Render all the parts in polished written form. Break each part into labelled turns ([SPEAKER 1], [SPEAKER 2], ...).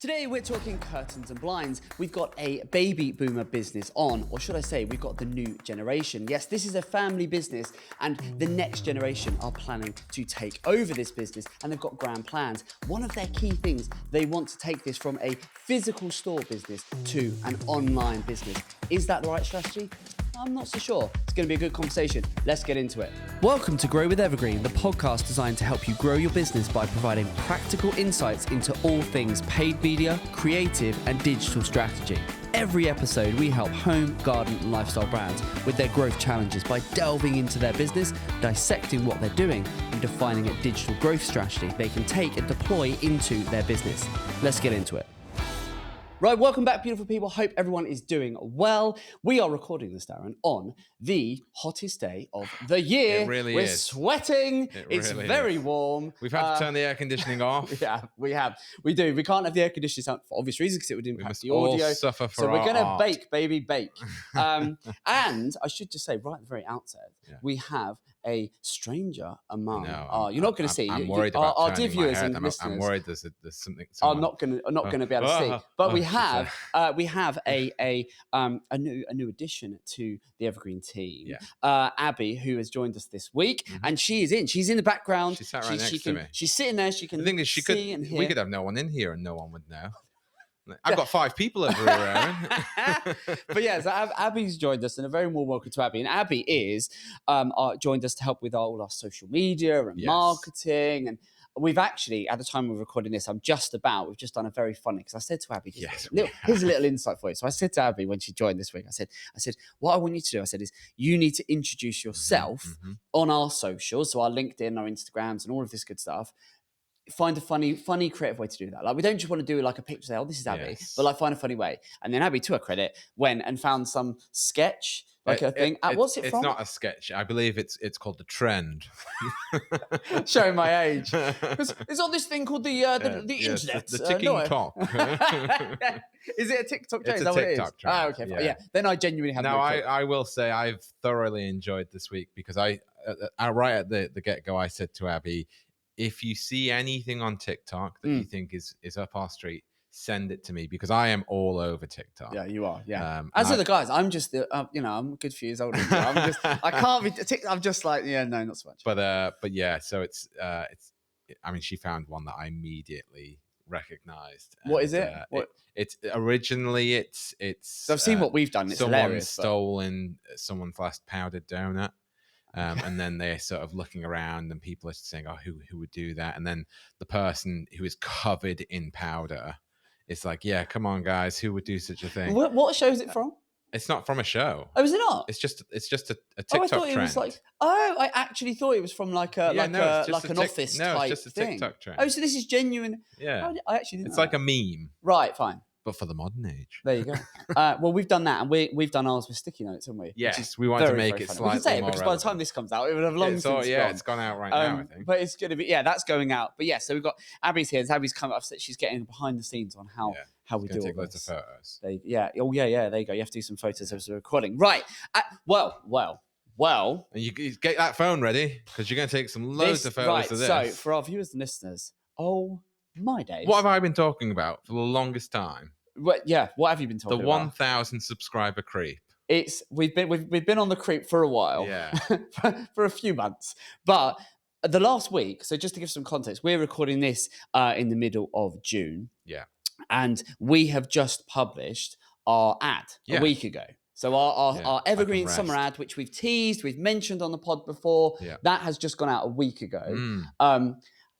[SPEAKER 1] Today we're talking curtains and blinds. We've got a baby boomer business on, or should I say we've got the new generation. Yes, this is a family business and the next generation are planning to take over this business and they've got grand plans. One of their key things, they want to take this from a physical store business to an online business. Is that the right strategy? I'm not so sure. It's going to be a good conversation. Let's get into it. Welcome to Grow with Evergreen, the podcast designed to help you grow your business by providing practical insights into all things paid media, creative, and digital strategy. Every episode, we help home, garden, and lifestyle brands with their growth challenges by delving into their business, dissecting what they're doing, and defining a digital growth strategy they can take and deploy into their business. Let's get into it. Right, welcome back, beautiful people. Hope everyone is doing well. We are recording this, Darren, on the hottest day of the year.
[SPEAKER 2] It really
[SPEAKER 1] We're
[SPEAKER 2] is.
[SPEAKER 1] sweating. It's
[SPEAKER 2] really
[SPEAKER 1] very
[SPEAKER 2] is.
[SPEAKER 1] warm.
[SPEAKER 2] We've had to turn the air conditioning off.
[SPEAKER 1] Yeah, we have. We do. We can't have the air conditioning sound for obvious reasons because it would impact the
[SPEAKER 2] all
[SPEAKER 1] audio.
[SPEAKER 2] suffer for
[SPEAKER 1] so we're
[SPEAKER 2] our
[SPEAKER 1] going to
[SPEAKER 2] art.
[SPEAKER 1] bake, baby, bake. And I should just say right at the very outset, we have a stranger among you're not going to see.
[SPEAKER 2] I'm worried about
[SPEAKER 1] our dear viewers and
[SPEAKER 2] I'm
[SPEAKER 1] listeners.
[SPEAKER 2] I'm worried there's something.
[SPEAKER 1] Are not going to be able to see, but we have a new addition to the Evergreen team. Abby, who has joined us this week, and she's in the background.
[SPEAKER 2] She sat right next to me.
[SPEAKER 1] She's sitting there. She can.
[SPEAKER 2] The thing is, we could have no one in here and no one would know. I've got 5 people over here, Aaron.
[SPEAKER 1] But yeah, so Abby's joined us, and a very warm welcome to Abby. And Abby is joined us to help with all our social media and marketing. And we've actually, at the time of recording this, we've just done a very funny, because I said to Abby, here's a little insight for you. So I said to Abby when she joined this week, I said, what I want you to do, is you need to introduce yourself on our socials, so our LinkedIn, our Instagrams, and all of this good stuff. Find a funny creative way to do that. Like, we don't just want to do like a picture, say, oh, this is Abby, but like find a funny way. And then Abby, to her credit, went and found some sketch, like a thing. What's it from?
[SPEAKER 2] It's not a sketch. I believe it's called The Trend.
[SPEAKER 1] Showing my age. It's on this thing called the internet.
[SPEAKER 2] The ticking clock.
[SPEAKER 1] Is it a TikTok trend?
[SPEAKER 2] It's a TikTok trend.
[SPEAKER 1] Ah, okay. Yeah. Then I genuinely have
[SPEAKER 2] I will say I've thoroughly enjoyed this week, because I right at the get-go, I said to Abby, if you see anything on TikTok that you think is up our street, send it to me, because I am all over TikTok.
[SPEAKER 1] Yeah, you are. Yeah. As are the guys. I'm just, I'm a good few years older than you. I can't be. I'm just like, no, not so much.
[SPEAKER 2] But yeah. So it's. I mean, she found one that I immediately recognized.
[SPEAKER 1] What is it?
[SPEAKER 2] It's originally it's.
[SPEAKER 1] So I've seen what we've done. It's hilarious.
[SPEAKER 2] Stolen someone's last powdered donut. And then they're sort of looking around, and people are saying, "Oh, who would do that?" And then the person who is covered in powder is like, "Yeah, come on, guys, who would do such a thing?"
[SPEAKER 1] What show is it from?
[SPEAKER 2] It's not from a show.
[SPEAKER 1] Oh, is it not?
[SPEAKER 2] It's just a TikTok
[SPEAKER 1] I thought
[SPEAKER 2] trend.
[SPEAKER 1] It was like, I actually thought it was from like an office type
[SPEAKER 2] it's just a
[SPEAKER 1] thing.
[SPEAKER 2] TikTok trend.
[SPEAKER 1] Oh, so this is genuine.
[SPEAKER 2] Yeah,
[SPEAKER 1] I actually didn't.
[SPEAKER 2] It's
[SPEAKER 1] know
[SPEAKER 2] like
[SPEAKER 1] that.
[SPEAKER 2] a meme,
[SPEAKER 1] right? Fine.
[SPEAKER 2] but for the modern age.
[SPEAKER 1] There you go. Well, we've done that, and we've done ours with sticky notes, haven't we?
[SPEAKER 2] Yes, we want to make it slightly more.
[SPEAKER 1] We can say it, because by the time this comes out, it would have long since gone.
[SPEAKER 2] It's gone out right now, I think.
[SPEAKER 1] But it's going to be, that's going out. But yeah, so we've got Abby's here. Abby's come up. She's getting behind the scenes on how we do
[SPEAKER 2] take
[SPEAKER 1] all
[SPEAKER 2] loads
[SPEAKER 1] this.
[SPEAKER 2] of photos.
[SPEAKER 1] There you go. You have to do some photos as we're recording. Right. Well.
[SPEAKER 2] And you get that phone ready, because you're going to take some loads of photos of this.
[SPEAKER 1] So for our viewers and listeners, oh my days.
[SPEAKER 2] What have I been talking about for the longest time?
[SPEAKER 1] What have you been talking about?
[SPEAKER 2] The 1,000 subscriber creep.
[SPEAKER 1] We've been on the creep for a while.
[SPEAKER 2] Yeah.
[SPEAKER 1] for a few months. But the last week, so just to give some context, we're recording this in the middle of June.
[SPEAKER 2] Yeah.
[SPEAKER 1] And we have just published our ad a week ago. So our Evergreen Summer ad, which we've teased, we've mentioned on the pod before, that has just gone out a week ago.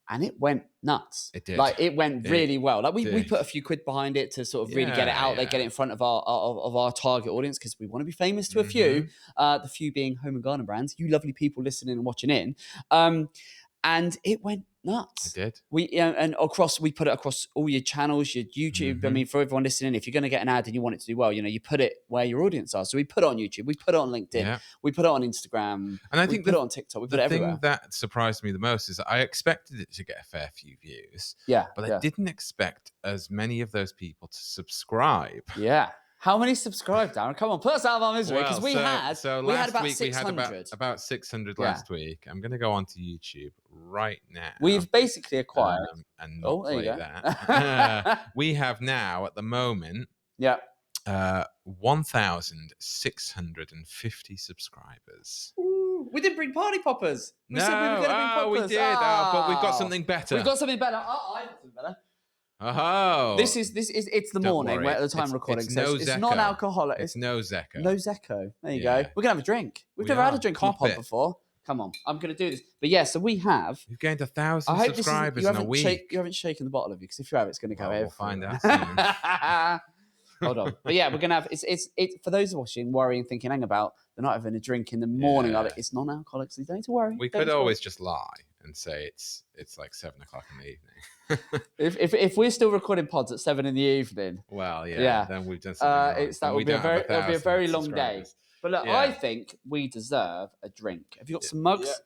[SPEAKER 1] And it went nuts.
[SPEAKER 2] It did.
[SPEAKER 1] Like, it went really well. Like, we put a few quid behind it to sort of really get it out there, get it in front of our target audience, because we want to be famous to a few. The few being home and garden brands. You lovely people listening and watching in. And it went nuts.
[SPEAKER 2] It did.
[SPEAKER 1] We put it across all your channels, your YouTube. I mean, for everyone listening, if you're going to get an ad and you want it to do well, you put it where your audience are. So we put it on YouTube, we put it on LinkedIn, we put it on Instagram, and I think we put it on TikTok. We put it everywhere.
[SPEAKER 2] The thing that surprised me the most is that I expected it to get a fair few views. But I didn't expect as many of those people to subscribe.
[SPEAKER 1] Yeah. How many subscribed, Darren? Come on, put us out of our misery because we had about
[SPEAKER 2] week
[SPEAKER 1] 600.
[SPEAKER 2] we had about 600 last week. I'm going to go onto YouTube right now.
[SPEAKER 1] We've basically acquired
[SPEAKER 2] and not play that. We have now at the moment 1,650 subscribers.
[SPEAKER 1] Ooh, we didn't bring party poppers.
[SPEAKER 2] We said we were going to bring poppers. We did. But we've got something better.
[SPEAKER 1] We've got something better. I got something better.
[SPEAKER 2] Oh,
[SPEAKER 1] this is it's the morning. We're at the time recording, so it's non-alcoholic.
[SPEAKER 2] It's nosecco.
[SPEAKER 1] Nosecco. There you go. We're gonna have a drink. We've never had a drink on the pod before. Come on, I'm gonna do this. But yeah, so we've gained
[SPEAKER 2] 1,000 subscribers in a week.
[SPEAKER 1] You haven't shaken the bottle, have you? Because if you have, it's gonna go everywhere.
[SPEAKER 2] We'll find out soon.
[SPEAKER 1] Hold on. But yeah, we're gonna have it's for those watching, worrying, thinking, hang about they're not having a drink in the morning of it. It's non-alcoholic, so you don't need to worry.
[SPEAKER 2] We could always just lie and say it's like 7 o'clock in the evening.
[SPEAKER 1] if we're still recording pods at 7 in the evening,
[SPEAKER 2] well, then we've done something wrong.
[SPEAKER 1] That would be it'll be a very long day. But look, I think we deserve a drink. Have you got some mugs?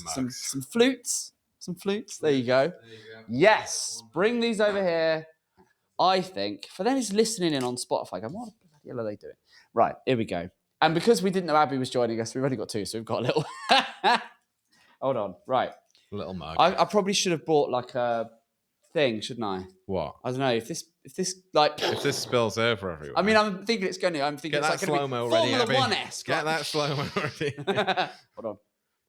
[SPEAKER 1] Some flutes. Some flutes. There you go. Yes, bring these over here. I think for them who's listening in on Spotify, going, what the bloody hell are they doing? Right, here we go. And because we didn't know Abby was joining us, we've only got 2, so we've got a little. Hold on. Right.
[SPEAKER 2] A little mug.
[SPEAKER 1] I probably should have brought like a thing, shouldn't I?
[SPEAKER 2] What?
[SPEAKER 1] I don't know if this
[SPEAKER 2] spills over everywhere.
[SPEAKER 1] I mean, I'm thinking it's going to. I'm thinking
[SPEAKER 2] get
[SPEAKER 1] it's
[SPEAKER 2] that
[SPEAKER 1] like
[SPEAKER 2] slow-mo ready.
[SPEAKER 1] Formula 1-esque.
[SPEAKER 2] Get that slow-mo ready.
[SPEAKER 1] Hold on.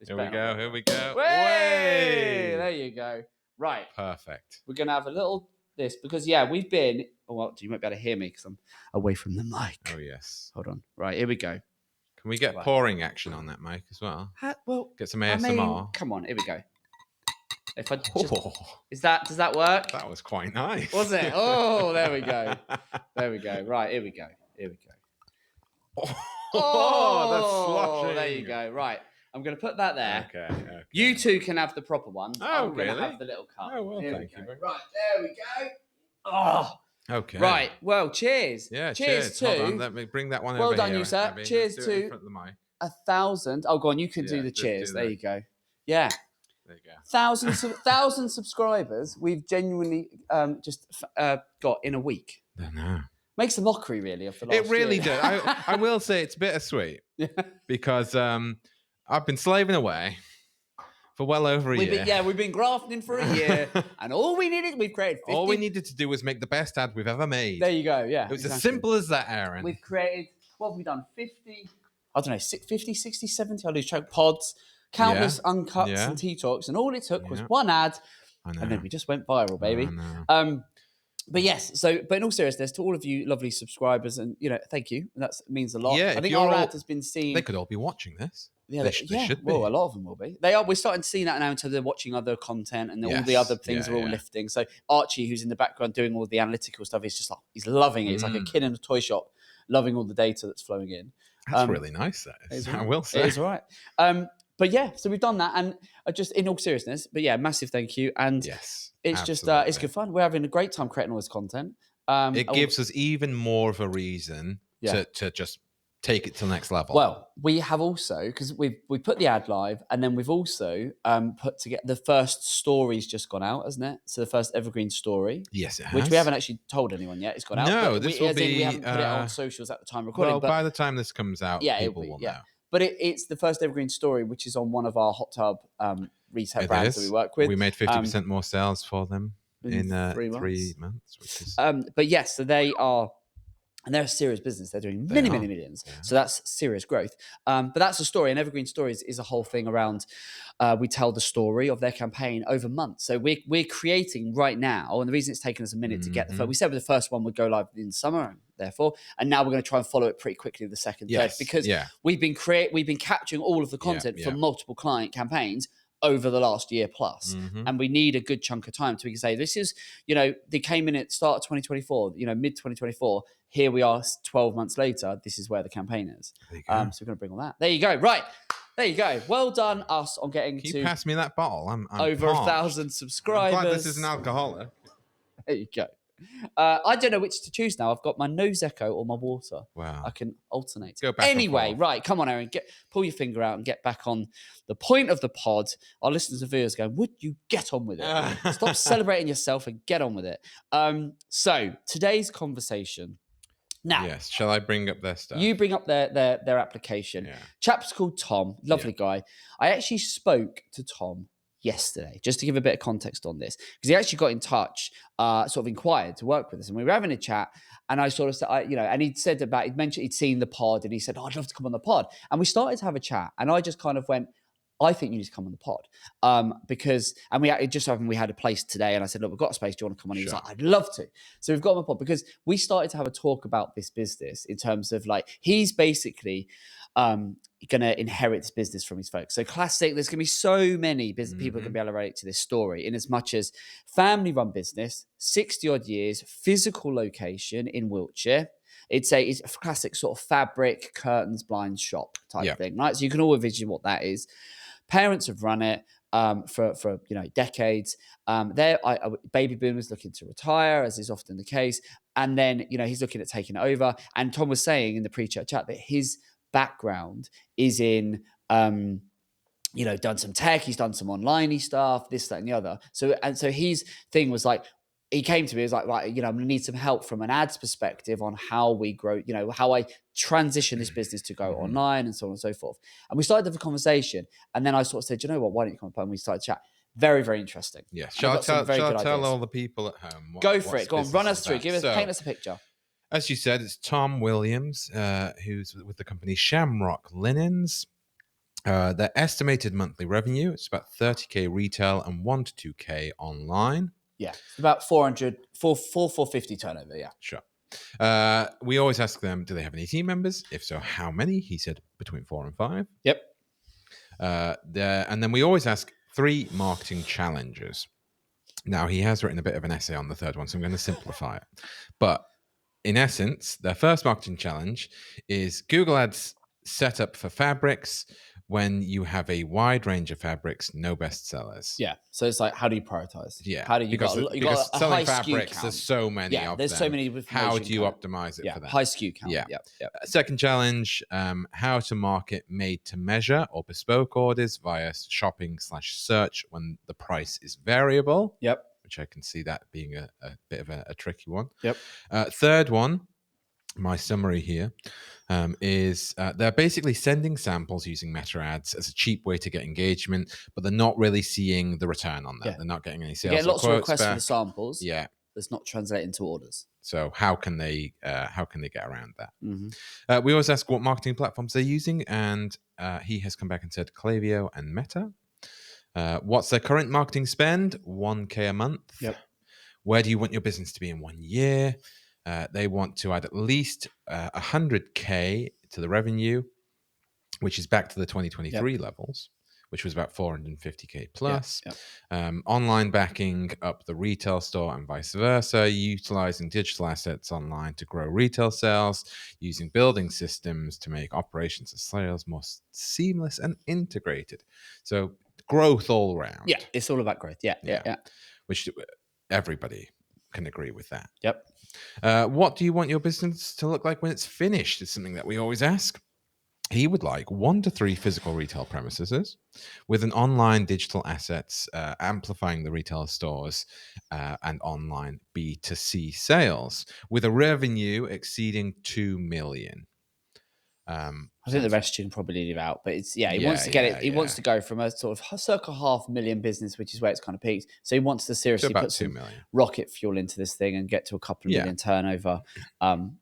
[SPEAKER 2] Here we go.
[SPEAKER 1] Way! There you go. Right.
[SPEAKER 2] Perfect.
[SPEAKER 1] We're going to have a little this because we've been. Oh, well, you might be able to hear me because I'm away from the mic.
[SPEAKER 2] Oh yes.
[SPEAKER 1] Hold on. Right, here we go.
[SPEAKER 2] Can we get pouring action on that mic as well? Get some ASMR.
[SPEAKER 1] I mean, come on, here we go. If I just, does that work?
[SPEAKER 2] That was quite nice.
[SPEAKER 1] Was it? Oh, there we go. There we go. Right, here we go.
[SPEAKER 2] Oh, that's sloshing.
[SPEAKER 1] There you go. Right. I'm going to put that there.
[SPEAKER 2] Okay.
[SPEAKER 1] You two can have the proper one.
[SPEAKER 2] Oh,
[SPEAKER 1] I'm going to have the little cup.
[SPEAKER 2] Oh, well, thank you.
[SPEAKER 1] Right, there we go. Oh.
[SPEAKER 2] Okay.
[SPEAKER 1] Right. Well, cheers.
[SPEAKER 2] Yeah,
[SPEAKER 1] cheers to.
[SPEAKER 2] Hold on, let me bring that one over here.
[SPEAKER 1] Well done, you, sir.
[SPEAKER 2] Abby.
[SPEAKER 1] Cheers
[SPEAKER 2] to
[SPEAKER 1] to 1,000. Oh, go on. You can do the cheers. There you go. Yeah.
[SPEAKER 2] There you go.
[SPEAKER 1] Thousand subscribers we've genuinely just got in a week.
[SPEAKER 2] I know.
[SPEAKER 1] Makes a mockery, really, of the last
[SPEAKER 2] It really
[SPEAKER 1] year.
[SPEAKER 2] does. I will say it's bittersweet because I've been slaving away for well over a year.
[SPEAKER 1] We've been grafting for a year, and all we needed to do
[SPEAKER 2] was make the best ad we've ever made.
[SPEAKER 1] There you go. Yeah,
[SPEAKER 2] it was as simple as that, Aaron.
[SPEAKER 1] We've created. What have we done? 50. I don't know. 50, 60, 70. I lose track. Pods, countless uncuts and tea talks, and all it took was one ad, and then we just went viral, baby. But yes, but in all seriousness, to all of you lovely subscribers, and thank you. That means a lot.
[SPEAKER 2] Yeah,
[SPEAKER 1] I think our ad has been seen.
[SPEAKER 2] They could all be watching this.
[SPEAKER 1] Yeah, they should be. Well, a lot of them will be. They are. We're starting to see that now in terms of they're watching other content and all the other things are all lifting. So Archie, who's in the background doing all the analytical stuff, is just like he's loving it. It's like a kid in a toy shop, loving all the data that's flowing in.
[SPEAKER 2] That's really nice. That is. I will say.
[SPEAKER 1] It is right. But yeah, so we've done that, and just in all seriousness, but yeah, massive thank you. And
[SPEAKER 2] yes,
[SPEAKER 1] it's just it's good fun. We're having a great time creating all this content.
[SPEAKER 2] It gives us even more of a reason to just take it to the next level.
[SPEAKER 1] Well, we have also, because we put the ad live, and then we've also put together the first story's just gone out, hasn't it? So the first Evergreen story.
[SPEAKER 2] Yes, it has.
[SPEAKER 1] Which we haven't actually told anyone yet. It's gone out.
[SPEAKER 2] No,
[SPEAKER 1] we haven't put it on socials at the time recording.
[SPEAKER 2] Well, by the time this comes out, people will know.
[SPEAKER 1] But it's the first Evergreen story, which is on one of our hot tub retail brands that we work with.
[SPEAKER 2] We made 50% more sales for them in 3 months. Which is...
[SPEAKER 1] but yes, so they are, and they're a serious business. They're doing many millions. Yeah. So that's serious growth. But that's a story. And Evergreen Stories is a whole thing around, we tell the story of their campaign over months. So we're creating right now, and the reason it's taken us a minute to get the first, we said the first one would go live in summer, therefore, and now we're going to try and follow it pretty quickly the second, third, because we've been capturing all of the content from multiple client campaigns over the last year plus. And we need a good chunk of time to we can say, this is, they came in at the start of 2024, mid 2024, here we are 12 months later, this is where the campaign is. So we're going to bring all that. There you go. Right. There you go. Well done us on getting
[SPEAKER 2] Can you pass me that bottle? I'm
[SPEAKER 1] over 1,000 subscribers.
[SPEAKER 2] I'm glad this is an alcoholic.
[SPEAKER 1] There you go. I don't know which to choose now. I've got my nosecco or my water.
[SPEAKER 2] Wow.
[SPEAKER 1] I can alternate.
[SPEAKER 2] Go back
[SPEAKER 1] anyway, right. Come on, Aaron. Pull your finger out and get back on the point of the pod. Our listeners and viewers going, would you get on with it? Stop celebrating yourself and get on with it. So today's conversation Now,
[SPEAKER 2] Yes. Shall I bring up their stuff?
[SPEAKER 1] you bring up their application.
[SPEAKER 2] Yeah.
[SPEAKER 1] Chap's called Tom, lovely guy. I actually spoke to Tom yesterday, just to give a bit of context on this, because he actually got in touch, sort of inquired to work with us, and we were having a chat. And I sort of said, and he'd said he'd mentioned he'd seen the pod, and he said, "Oh, I'd love to come on the pod." And we started to have a chat, and I just kind of went, I think you need to come on the pod, because it just so happened we had a place today, and I said, "Look, we've got a space. Do you want to come on?" He was like, "I'd love to." So we've got him on the pod because we started to have a talk about this business in terms of like he's basically going to inherit this business from his folks. So classic. There's going to be so many people going to be able to relate to this story in as much as family-run business, 60 odd years, physical location in Wiltshire. It's a classic sort of fabric, curtains, blinds shop type thing, right? So you can all envision what that is. Parents have run it for decades. Baby boomers looking to retire, as is often the case, and then he's looking at taking it over. And Tom was saying in the pre-chat chat that his background is in done some tech, he's done some online stuff, this, that, and the other. So his thing was like, he came to me, he was like, right, I'm going to need some help from an ads perspective on how we grow, how I transition this business to go online and so on and so forth. And we started to have a conversation. And then I sort of said, you know what, why don't you come up? And we started to chat. Very, very interesting.
[SPEAKER 2] Yes. Shall I tell all the people at home?
[SPEAKER 1] Go for it. Go on, run us through. Paint us a picture.
[SPEAKER 2] As you said, it's Tom Williams, who's with the company Shamrock Linens. Their estimated monthly revenue, it's about 30k retail and 1 to 2k online.
[SPEAKER 1] Yeah, it's about 450 turnover, yeah.
[SPEAKER 2] Sure. We always ask them, do they have any team members? If so, how many? He said between 4 and 5.
[SPEAKER 1] Yep.
[SPEAKER 2] And then we always ask 3 marketing challenges. Now, he has written a bit of an essay on the third one, so I'm going to simplify it. But in essence, their first marketing challenge is Google Ads setup for fabrics when you have a wide range of fabrics, no bestsellers.
[SPEAKER 1] Yeah. So it's like, how do you prioritize?
[SPEAKER 2] Yeah.
[SPEAKER 1] How do you
[SPEAKER 2] because
[SPEAKER 1] got a
[SPEAKER 2] selling
[SPEAKER 1] high
[SPEAKER 2] fabrics,
[SPEAKER 1] SKU
[SPEAKER 2] there's so many of them.
[SPEAKER 1] There's so many.
[SPEAKER 2] How do you optimize it for that?
[SPEAKER 1] High SKU count.
[SPEAKER 2] Yeah.
[SPEAKER 1] Yep.
[SPEAKER 2] Second challenge, how to market made to measure or bespoke orders via shopping/search when the price is variable.
[SPEAKER 1] Yep.
[SPEAKER 2] Which I can see that being a bit of a tricky one.
[SPEAKER 1] Yep.
[SPEAKER 2] Third one, my summary here, is they're basically sending samples using meta ads as a cheap way to get engagement, but they're not really seeing the return on that. Yeah. They're not getting any sales.
[SPEAKER 1] They're getting lots of requests
[SPEAKER 2] back
[SPEAKER 1] for the samples.
[SPEAKER 2] Yeah.
[SPEAKER 1] That's not translating into orders.
[SPEAKER 2] So how can they get around that? Mm-hmm. We always ask what marketing platforms they're using, and he has come back and said Klaviyo and Meta. What's their current marketing spend? 1k a month.
[SPEAKER 1] Yep.
[SPEAKER 2] Where do you want your business to be in 1 year? They want to add at least 100k to the revenue, which is back to the 2023 levels, which was about 450k plus. Yep. Online backing up the retail store and vice versa, utilizing digital assets online to grow retail sales, using building systems to make operations and sales more seamless and integrated. So growth all around.
[SPEAKER 1] Yeah, it's all about growth. Yeah.
[SPEAKER 2] Which everybody can agree with that.
[SPEAKER 1] Yep.
[SPEAKER 2] What do you want your business to look like when it's finished? Is something that we always ask. He would like 1 to 3 physical retail premises with an online digital assets amplifying the retail stores and online B2C sales with a revenue exceeding 2 million.
[SPEAKER 1] I think the rest you can probably leave out, but it's he wants to get it. He wants to go from a sort of circa 500,000 business, which is where it's kind of peaked. So he wants to seriously put some rocket fuel into this thing and get to a couple of million turnover,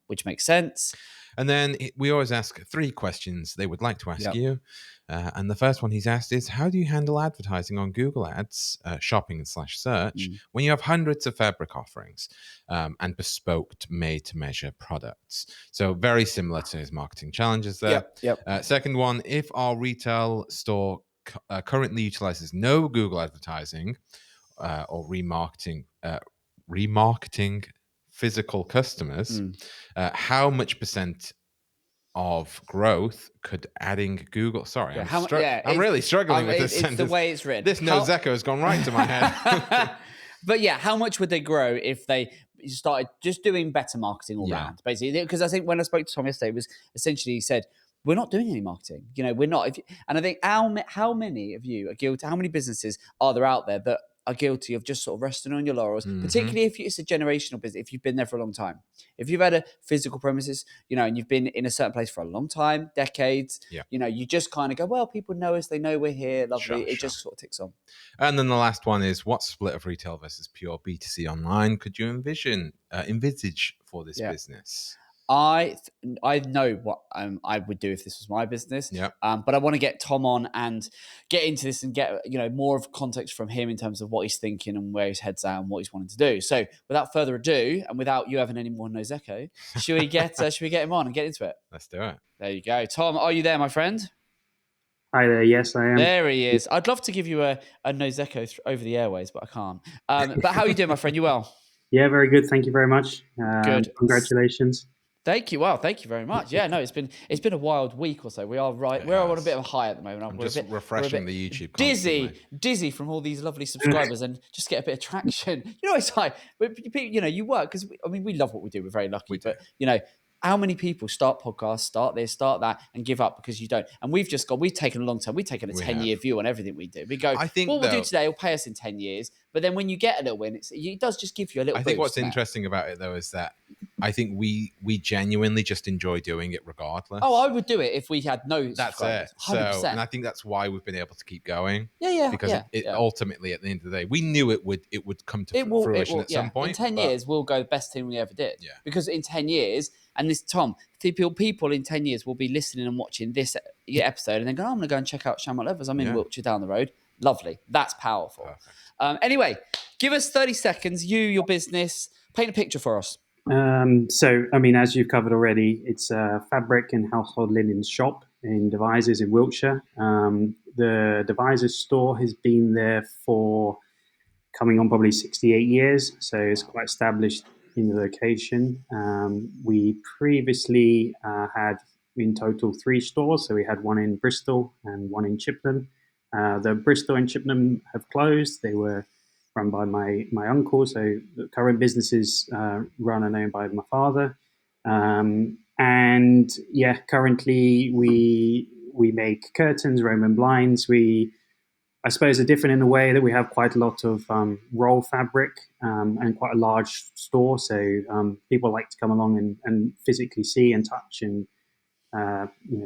[SPEAKER 1] which makes sense.
[SPEAKER 2] And then we always ask 3 questions they would like to ask you. And the first one he's asked is, how do you handle advertising on Google Ads, shopping/search, when you have hundreds of fabric offerings and bespoke made-to-measure products? So very similar to his marketing challenges there.
[SPEAKER 1] Yep.
[SPEAKER 2] Second one, if our retail store currently utilizes no Google advertising or remarketing physical customers, how much percent of growth could adding Google? Sorry, I'm really struggling with this sentence.
[SPEAKER 1] It's the way it's written.
[SPEAKER 2] This nosecco has gone right to my head.
[SPEAKER 1] But how much would they grow if they started just doing better marketing all round, basically? Because I think when I spoke to Tom yesterday, it was essentially he said, we're not doing any marketing. We're not. And I think how many of you are guilty? How many businesses are there out there that are guilty of just sort of resting on your laurels, particularly if it's a generational business, if you've been there for a long time. If you've had a physical premises, and you've been in a certain place for a long time, decades, you just kind of go, well, people know us, they know we're here, lovely. It just sort of ticks on.
[SPEAKER 2] And then the last one is, what split of retail versus pure B2C online could you envisage for this business?
[SPEAKER 1] I know what I would do if this was my business.
[SPEAKER 2] Yeah.
[SPEAKER 1] But I want to get Tom on and get into this and get more of context from him in terms of what he's thinking and where his head's at and what he's wanting to do. So without further ado, and without you having any more nosecco, should we get him on and get into it?
[SPEAKER 2] Let's do it.
[SPEAKER 1] There you go, Tom. Are you there, my friend?
[SPEAKER 3] Hi there. Yes, I am.
[SPEAKER 1] There he is. I'd love to give you a nosecco over the airways, but I can't. But how are you doing, my friend? You well?
[SPEAKER 3] Yeah, very good. Thank you very much.
[SPEAKER 1] Good.
[SPEAKER 3] Congratulations.
[SPEAKER 1] Thank you. Well, thank you very much. Yeah, no, it's been a wild week or so. We are right. We're on a bit of a high at the moment.
[SPEAKER 2] I'm just refreshing the YouTube.
[SPEAKER 1] Dizzy from all these lovely subscribers and just get a bit of traction. It's like, you work because we love what we do. We're very lucky, but how many people start podcasts, start this, start that, and give up because you don't? And we've taken a long time. We've taken a 10-year view on everything we do. We go, what we'll do today will pay us in 10 years. But then when you get a little win, it does just give you a little boost.
[SPEAKER 2] I think what's interesting about it, though, is that I think we genuinely just enjoy doing it regardless.
[SPEAKER 1] Oh, I would do it if we had no
[SPEAKER 2] subscribers. That's it. 100%. And I think that's why we've been able to keep going.
[SPEAKER 1] Yeah.
[SPEAKER 2] Because ultimately, at the end of the day, we knew it would come to fruition at some point.
[SPEAKER 1] In 10 years, we'll go the best thing we ever did.
[SPEAKER 2] Yeah.
[SPEAKER 1] Because in 10 years, and this, Tom, people in 10 years will be listening and watching this episode and then go, I'm going to go and check out Shamrock Linen. I'm in Wiltshire down the road. Lovely. That's powerful. Anyway, give us 30 seconds, your business, paint a picture for us.
[SPEAKER 3] As you've covered already, it's a fabric and household linen shop in Devizes in Wiltshire. The Devizes store has been there for coming on probably 68 years, so it's quite established in the location. We previously had in total 3 stores, so we had one in Bristol and one in Chippenham. The Bristol and Chippenham have closed. They were run by my uncle, so the current business is run and owned by my father. Currently we make curtains, Roman blinds. I suppose, are different in the way that we have quite a lot of roll fabric and quite a large store. So people like to come along and physically see and touch and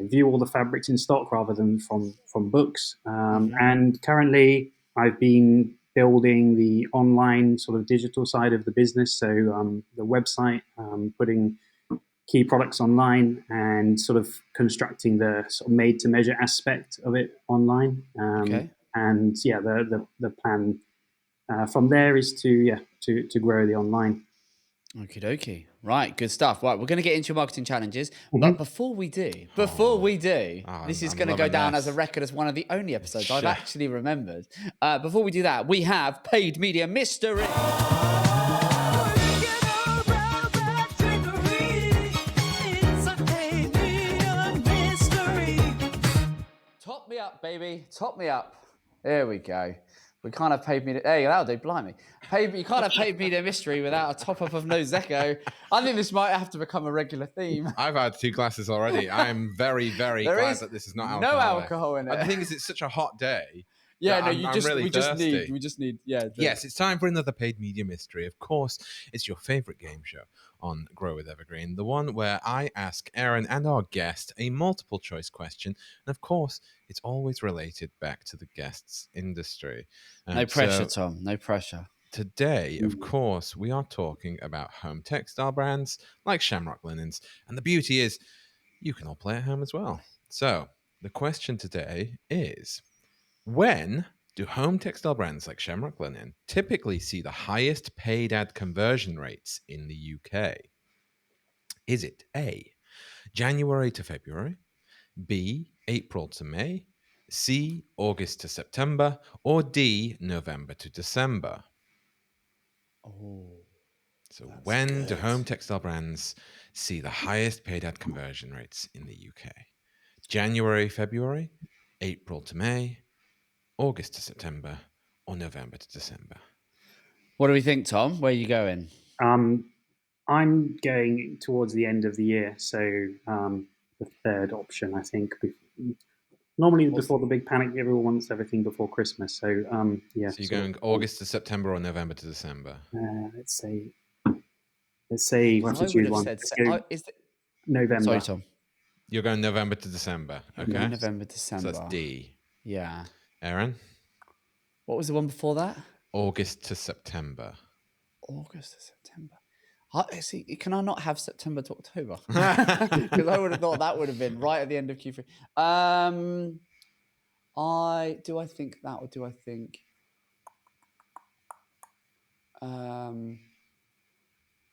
[SPEAKER 3] view all the fabrics in stock rather than from books. And currently, I've been building the online sort of digital side of the business. So the website, putting key products online and sort of constructing the sort of made to measure aspect of it online. And the plan from there is to grow the online.
[SPEAKER 1] Okie dokie. Right, good stuff. Right, we're going to get into your marketing challenges, but before we do, this is going to go down as a record as one of the only episodes I've actually remembered. Before we do that, we have paid media mystery. Top me up, baby. Top me up. There we go. We can't have paid media. There you go. That'll do. Blimey. You can't have paid media mystery without a top up of nosecco. I think this might have to become a regular theme.
[SPEAKER 2] I've had 2 glasses already. I am very, very glad that this is not alcohol.
[SPEAKER 1] No alcohol in it.
[SPEAKER 2] The thing is, it's such a hot day.
[SPEAKER 1] Yeah,
[SPEAKER 2] we
[SPEAKER 1] just need. Yeah.
[SPEAKER 2] Yes, it's time for another paid media mystery. Of course, it's your favorite game show on Grow with Evergreen, the one where I ask Aaron and our guest a multiple choice question, and of course, it's always related back to the guest's industry.
[SPEAKER 1] No pressure, Tom. No pressure.
[SPEAKER 2] Today, of course, we are talking about home textile brands like Shamrock Linens, and the beauty is you can all play at home as well. So, the question today is, when do home textile brands like Shamrock Linen typically see the highest paid ad conversion rates in the UK? Is it A, January to February, B, April to May, C, August to September, or D, November to December? So when do home textile brands see the highest paid ad conversion rates in the UK? January, February, April to May, August to September, or November to December?
[SPEAKER 1] What do we think, Tom? Where are you going?
[SPEAKER 3] I'm going towards the end of the year, so the third option, I think. normally before the big panic, everyone wants everything before Christmas. So yeah.
[SPEAKER 2] So you're going August to September or November to December?
[SPEAKER 3] Let's say
[SPEAKER 1] Yeah,
[SPEAKER 3] we
[SPEAKER 1] 'cause
[SPEAKER 3] have to
[SPEAKER 1] I would
[SPEAKER 3] choose
[SPEAKER 1] have
[SPEAKER 3] one.
[SPEAKER 1] said.
[SPEAKER 3] Let's go November.
[SPEAKER 1] Sorry, Tom.
[SPEAKER 2] You're going November to December. Okay.
[SPEAKER 1] November,
[SPEAKER 2] So
[SPEAKER 1] December.
[SPEAKER 2] that's D.
[SPEAKER 1] Yeah.
[SPEAKER 2] Aaron?
[SPEAKER 1] What was the one before that?
[SPEAKER 2] August to September.
[SPEAKER 1] August to September. See, can I not have September to October? Because I would have thought that would have been right at the end of Q3. I think that, or do I think?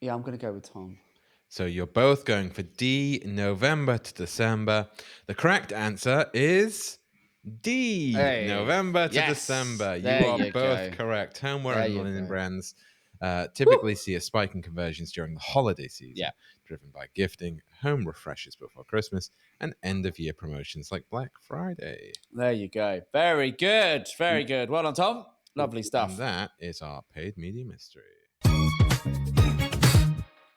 [SPEAKER 1] Yeah, I'm going to go with Tom.
[SPEAKER 2] So you're both going for D, November to December. The correct answer is D,
[SPEAKER 1] Hey,
[SPEAKER 2] November to
[SPEAKER 1] yes,
[SPEAKER 2] December. You
[SPEAKER 1] there
[SPEAKER 2] are
[SPEAKER 1] you
[SPEAKER 2] both
[SPEAKER 1] go.
[SPEAKER 2] correct. Homeware
[SPEAKER 1] There
[SPEAKER 2] and
[SPEAKER 1] you
[SPEAKER 2] linen
[SPEAKER 1] go.
[SPEAKER 2] brands typically see a spike in conversions during the holiday season,
[SPEAKER 1] Yeah.
[SPEAKER 2] driven by gifting, home refreshes before Christmas, and end-of-year promotions like Black Friday.
[SPEAKER 1] There you go. Very good. Very good. Well done, Tom. Lovely stuff.
[SPEAKER 2] And that is our paid media mystery.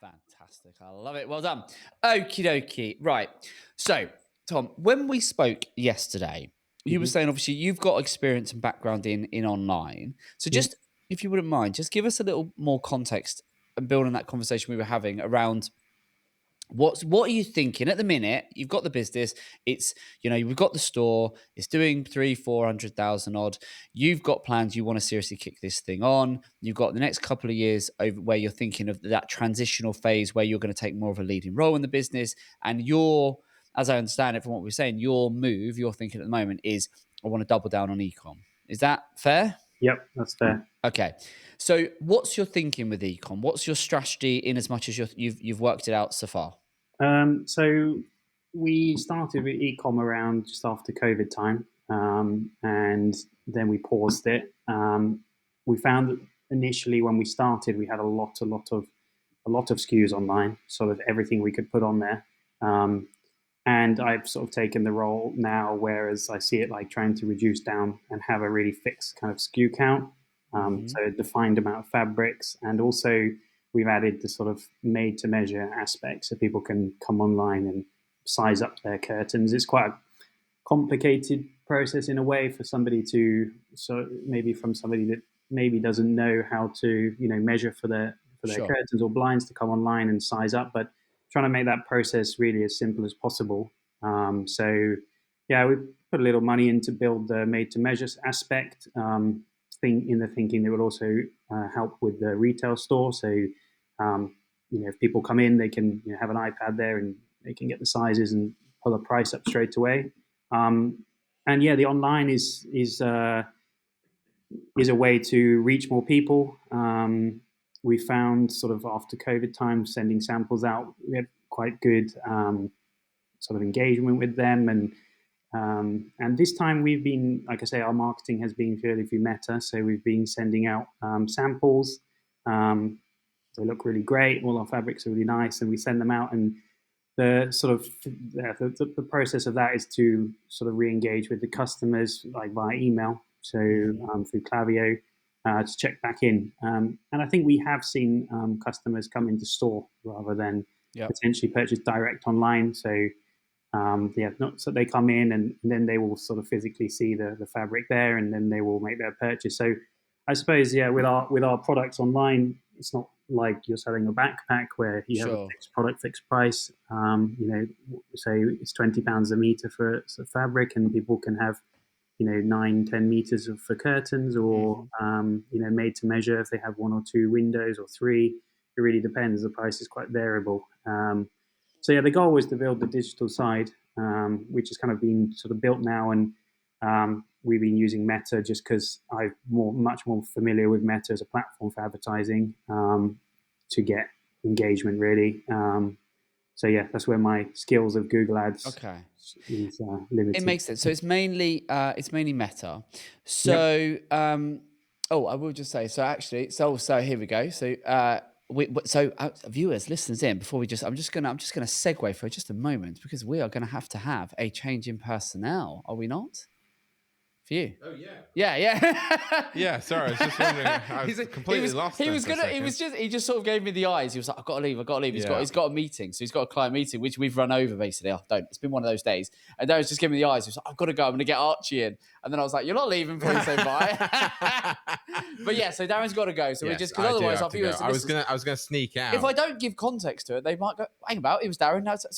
[SPEAKER 1] Fantastic. I love it. Well done. Okie dokie. Right. So, Tom, when we spoke yesterday, you were saying obviously you've got experience and background in online. So just, if you wouldn't mind, just give us a little more context and build on that conversation we were having around what are you thinking at the minute? You've got the business. It's, we've got the store. It's doing 300,000-400,000 odd. You've got plans. You want to seriously kick this thing on. You've got the next couple of years over where you're thinking of that transitional phase where you're going to take more of a leading role in the business. And as I understand it from what we're saying, your thinking at the moment is, I want to double down on ecom. Is that fair?
[SPEAKER 3] Yep, that's fair.
[SPEAKER 1] Okay. So what's your thinking with ecom? What's your strategy in as much as you've worked it out so far?
[SPEAKER 3] So we started with ecom around just after COVID time, and then we paused it. We found that initially when we started, we had a lot of SKUs online, sort of everything we could put on there. And I've sort of taken the role now, whereas I see it like trying to reduce down and have a really fixed kind of SKU count. So a defined amount of fabrics, and also we've added the sort of made to measure aspect so people can come online and size up their curtains. It's quite a complicated process in a way for somebody that maybe doesn't know how to, measure for their
[SPEAKER 1] Sure.
[SPEAKER 3] curtains or blinds to come online and size up, but trying to make that process really as simple as possible. So yeah, we put a little money in to build the made to measure aspect, in the thinking that would also help with the retail store. So if people come in, they can have an iPad there and they can get the sizes and pull a price up straight away. And yeah, the online is a way to reach more people. We found sort of after COVID time, sending samples out, we had quite good sort of engagement with them. And this time we've been, like I say, our marketing has been purely through Meta. So we've been sending out samples. They look really great. All our fabrics are really nice, and we send them out. And the sort of the process of that is to sort of re-engage with the customers like via email. So through Klaviyo to check back in. And I think we have seen customers come into store rather than potentially purchase direct online. So so they come in and then they will sort of physically see the fabric there, and then they will make their purchase. So I suppose, with our products online, it's not like you're selling a backpack where you have a fixed product, fixed price. Say it's £20 a meter for fabric, and people can have 9-10 meters for curtains, or made to measure if they have 1 or 2 windows or 3. It really depends. The price is quite variable. So yeah, the goal was to build the digital side, which has kind of been sort of built now, and we've been using Meta just because I'm much more familiar with Meta as a platform for advertising to get engagement, really. So yeah, that's where my skills of Google Ads is limited.
[SPEAKER 1] It makes sense. So it's mainly Meta. So I will just say, so here we go. So viewers, listeners in, I'm just gonna segue for just a moment, because we are gonna have a change in personnel, are we not? For you?
[SPEAKER 2] Oh yeah.
[SPEAKER 1] Yeah.
[SPEAKER 2] Yeah, sorry, I was just wondering. I was completely lost.
[SPEAKER 1] He
[SPEAKER 2] then
[SPEAKER 1] was
[SPEAKER 2] for a
[SPEAKER 1] gonna.
[SPEAKER 2] second.
[SPEAKER 1] He just sort of gave me the eyes. He was like, "I've got to leave. I've got to leave."
[SPEAKER 2] Yeah.
[SPEAKER 1] He's got a meeting. So he's got a client meeting, which we've run over basically. Oh, don't. It's been one of those days. And Darren's just giving me the eyes. He was like, "I've got to go. I'm going to get Archie in." And then I was like, "You're not leaving before you say bye." But yeah, so Darren's got to go. So we're
[SPEAKER 2] Yes,
[SPEAKER 1] just,
[SPEAKER 2] I
[SPEAKER 1] because
[SPEAKER 2] do
[SPEAKER 1] otherwise
[SPEAKER 2] have
[SPEAKER 1] our
[SPEAKER 2] to go.
[SPEAKER 1] viewers.
[SPEAKER 2] I was gonna sneak out.
[SPEAKER 1] If I don't give context to it, they might go, "Hang about, it was Darren." No, so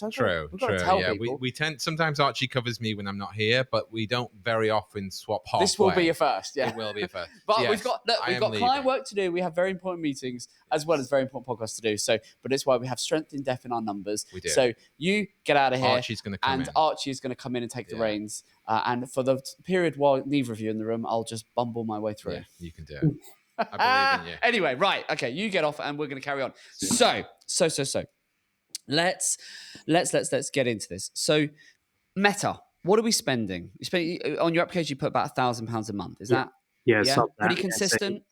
[SPEAKER 1] we've got to tell
[SPEAKER 2] Yeah,
[SPEAKER 1] people.
[SPEAKER 2] we tend, sometimes Archie covers me when I'm not here, but we don't very often swap halfway.
[SPEAKER 1] This will be a first, yeah.
[SPEAKER 2] It will be a first.
[SPEAKER 1] But
[SPEAKER 2] Yes,
[SPEAKER 1] we've got client work to do. We have very important meetings as well as very important podcasts to do. So, but it's why we have strength in depth in our numbers.
[SPEAKER 2] We do.
[SPEAKER 1] So you get out of here.
[SPEAKER 2] Archie's going to come in.
[SPEAKER 1] Archie is going to come in and take the reins. And for the period while neither of you in the room, I'll just bumble my way through.
[SPEAKER 2] Yeah, you can do it. I believe in you.
[SPEAKER 1] Anyway, right. Okay, you get off and we're going to carry on. So. Let's get into this. So Meta, what are we spending? You spend on your application, you put about £1,000 a month. Is that pretty consistent?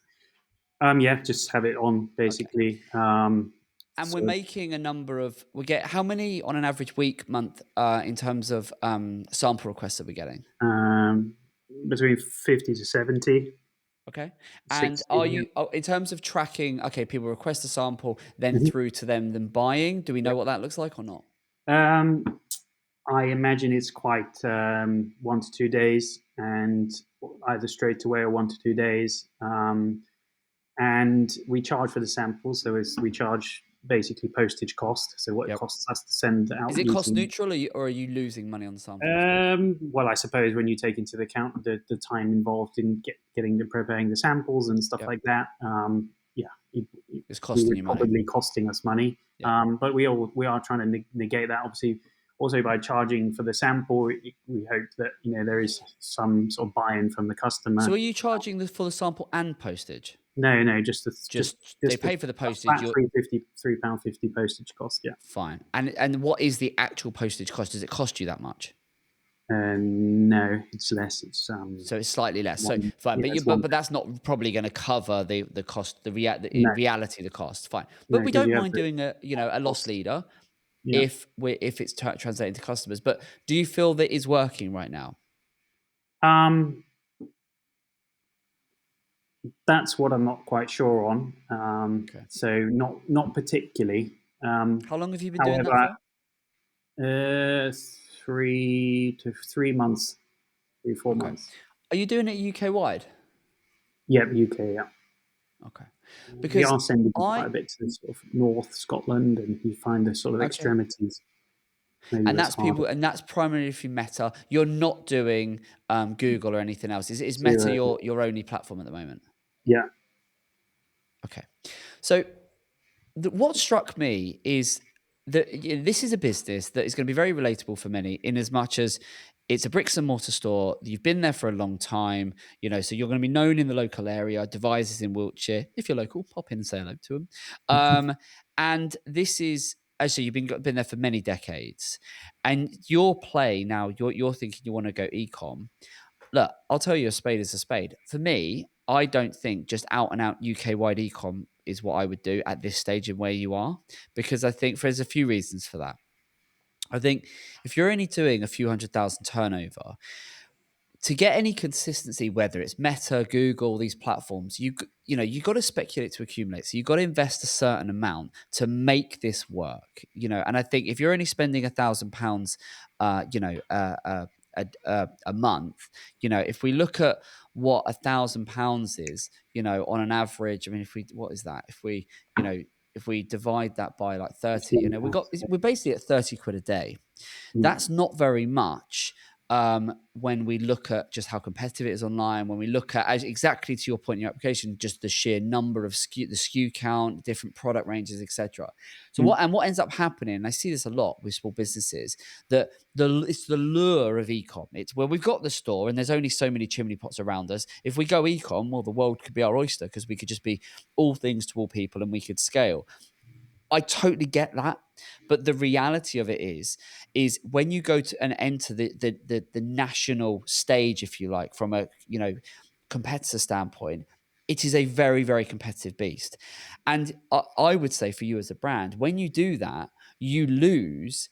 [SPEAKER 3] Yeah, just have it on basically. Okay.
[SPEAKER 1] And we're making a number of, how many on an average week, month, in terms of sample requests that we're getting?
[SPEAKER 3] Between 50 to 70.
[SPEAKER 1] Okay. And are you, in terms of tracking, okay, people request a sample, then through to them buying, do we know what that looks like or not?
[SPEAKER 3] I imagine it's quite 1 to 2 days, and either straight away or 1 to 2 days. And we charge for the samples. So we charge basically postage cost. So what it costs us to send out.
[SPEAKER 1] Is it cost neutral, or are you losing money on the sample?
[SPEAKER 3] Well, I suppose when you take into account the time involved in preparing the samples and stuff like that,
[SPEAKER 1] it's costing you money.
[SPEAKER 3] Probably costing us money. But we are trying to negate that, obviously. Also, by charging for the sample, we hope that there is some sort of buy-in from the customer.
[SPEAKER 1] So, are you charging for the sample and postage?
[SPEAKER 3] No, just
[SPEAKER 1] they pay for the postage.
[SPEAKER 3] £3.50 postage cost. Yeah,
[SPEAKER 1] fine. And what is the actual postage cost? Does it cost you that much?
[SPEAKER 3] No, it's less. It's
[SPEAKER 1] so it's slightly less. So fine, but that's not probably going to cover the cost, reality of the cost. Fine, but we don't mind doing a loss leader if it's translating to customers. But do you feel that it's working right now?
[SPEAKER 3] That's what I'm not quite sure on. So not particularly.
[SPEAKER 1] How long have you been doing that
[SPEAKER 3] for? 3 to 3 months, 3-4 months.
[SPEAKER 1] Are you doing it UK wide?
[SPEAKER 3] Yep, UK. Yeah.
[SPEAKER 1] Okay.
[SPEAKER 3] Because we are sending quite a bit to sort of North Scotland, and you find the sort of extremities.
[SPEAKER 1] And that's people, and that's primarily through Meta. You're not doing Google or anything else. Is Meta your only platform at the moment?
[SPEAKER 3] Yeah.
[SPEAKER 1] Okay. So what struck me is that this is a business that is going to be very relatable for many, in as much as it's a bricks and mortar store. You've been there for a long time, so you're going to be known in the local area. Devizes in Wiltshire. If you're local, pop in and say hello to them. And this is, actually, you've been there for many decades, and your play now. You're thinking you want to go e-com. Look, I'll tell you, a spade is a spade. For me, I don't think just out and out UK wide e-com is what I would do at this stage of where you are, because I think there's a few reasons for that. I think if you're only doing a few 100,000 turnover, to get any consistency, whether it's Meta, Google, these platforms, you got to speculate to accumulate. So you've got to invest a certain amount to make this work. And I think if you're only spending £1,000, a month, if we look at what £1,000 is, on an average, I mean, if we divide that by like 30, we're basically at 30 quid a day. That's not very much. When we look at just how competitive it is online, when we look at, exactly to your point in your application, just the sheer number of the SKU count, different product ranges, etc. So what ends up happening, and I see this a lot with small businesses, that it's the lure of e-com. It's where we've got the store and there's only so many chimney pots around us. If we go e-com, well, the world could be our oyster, because we could just be all things to all people and we could scale. I totally get that, but the reality of it is when you go to and enter the national stage, if you like, from a competitor standpoint, it is a very, very competitive beast. And I would say for you as a brand, when you do that, you lose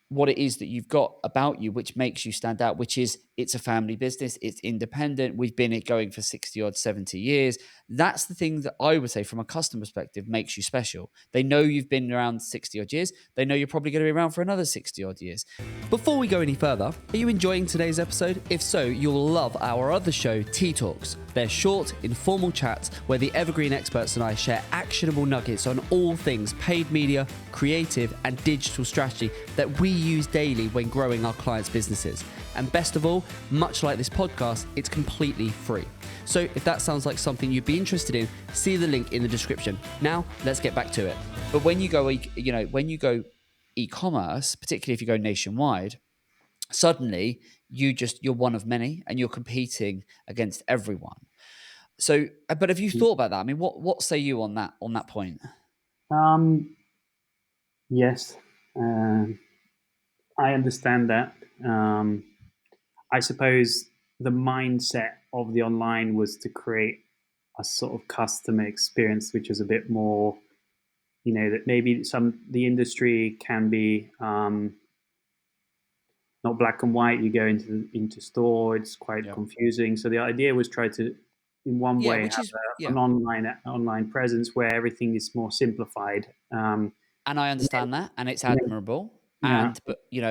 [SPEAKER 1] what it is that you've got about you, which makes you stand out, which is it's a family business, it's independent, we've been it going for 60 odd 70 years. That's the thing that I would say from a customer perspective makes you special. They know you've been around 60 odd years, they know you're probably going to be around for another 60 odd years. Before we go any further, are you enjoying today's episode? If so, you'll love our other show, Tea Talks. They're short, informal chats where the Evergreen experts and I share actionable nuggets on all things paid media, creative, and digital strategy that we use daily when growing our clients' businesses. And best of all, much like this podcast, it's completely free. So if that sounds like something you'd be interested in, see the link in the description. Now, let's get back to it. But when you go, e-commerce, particularly if you go nationwide, suddenly you're one of many and you're competing against everyone. So, but have you thought about that? I mean, what say you on that point?
[SPEAKER 3] Yes, I understand that. I suppose the mindset of the online was to create a sort of customer experience, which is a bit more, that maybe the industry can be not black and white. You go into store, it's quite confusing. So the idea was try to, in one way,
[SPEAKER 1] which
[SPEAKER 3] have
[SPEAKER 1] is
[SPEAKER 3] an online presence where everything is more simplified.
[SPEAKER 1] And I understand that, and it's admirable.
[SPEAKER 3] Yeah.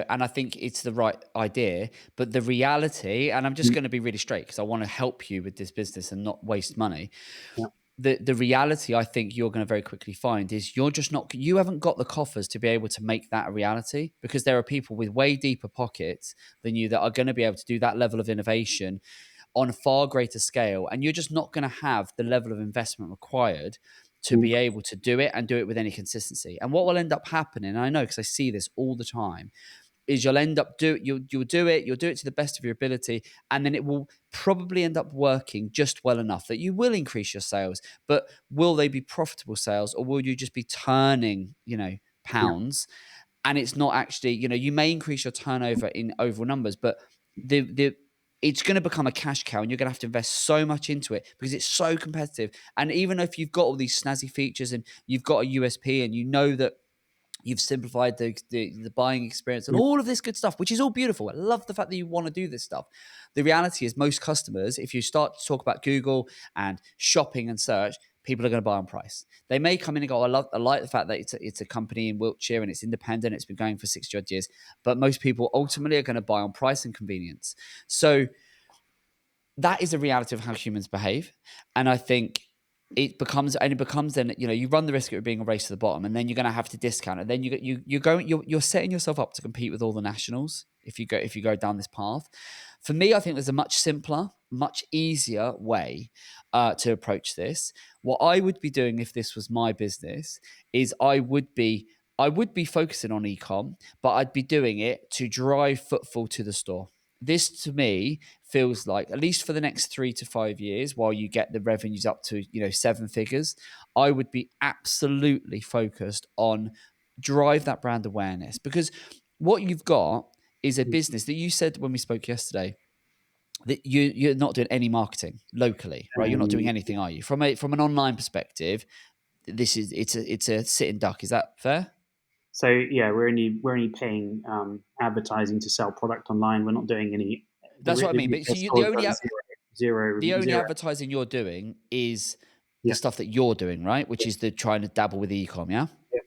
[SPEAKER 1] And I think it's the right idea, but the reality, and I'm just going to be really straight because I want to help you with this business and not waste money.
[SPEAKER 3] Yeah.
[SPEAKER 1] The reality I think you're going to very quickly find is you haven't got the coffers to be able to make that a reality, because there are people with way deeper pockets than you that are going to be able to do that level of innovation on a far greater scale. And you're just not going to have the level of investment required to be able to do it and do it with any consistency. And what will end up happening, and I know because I see this all the time, is you'll end up you'll do it to the best of your ability, and then it will probably end up working just well enough that you will increase your sales. But will they be profitable sales, or will you just be turning, pounds? And it's not actually, you may increase your turnover in overall numbers, but the it's going to become a cash cow, and you're going to have to invest so much into it because it's so competitive. And even if you've got all these snazzy features and you've got a USP and you know that you've simplified the buying experience and all of this good stuff, which is all beautiful. I love the fact that you want to do this stuff. The reality is most customers, if you start to talk about Google and shopping and search, people are going to buy on price. They may come in and go, I like the fact that it's a company in Wiltshire and it's independent. It's been going for 60 odd years. But most people ultimately are going to buy on price and convenience. So that is a reality of how humans behave. And I think it becomes then, you run the risk of it being a race to the bottom, and then you're going to have to discount it. Then you're setting yourself up to compete with all the nationals if you go down this path. For me, I think there's a much simpler, much easier way to approach this. What I would be doing if this was my business is I would be focusing on e-com, but I'd be doing it to drive footfall to the store. This to me feels like, at least for the next 3 to 5 years, while you get the revenues up to 7 figures, I would be absolutely focused on drive that brand awareness. Because what you've got is a business that you said when we spoke yesterday that you're not doing any marketing locally, right? You're not doing anything, are you? From an online perspective, it's a sitting duck. Is that fair?
[SPEAKER 3] So yeah, we're only paying advertising to sell product online. We're not doing any.
[SPEAKER 1] That's what I mean. But so the only
[SPEAKER 3] zero.
[SPEAKER 1] advertising you're doing is the
[SPEAKER 3] Yeah.
[SPEAKER 1] stuff that you're doing, right? Which is the trying to dabble with e-com, yeah?
[SPEAKER 3] Yeah.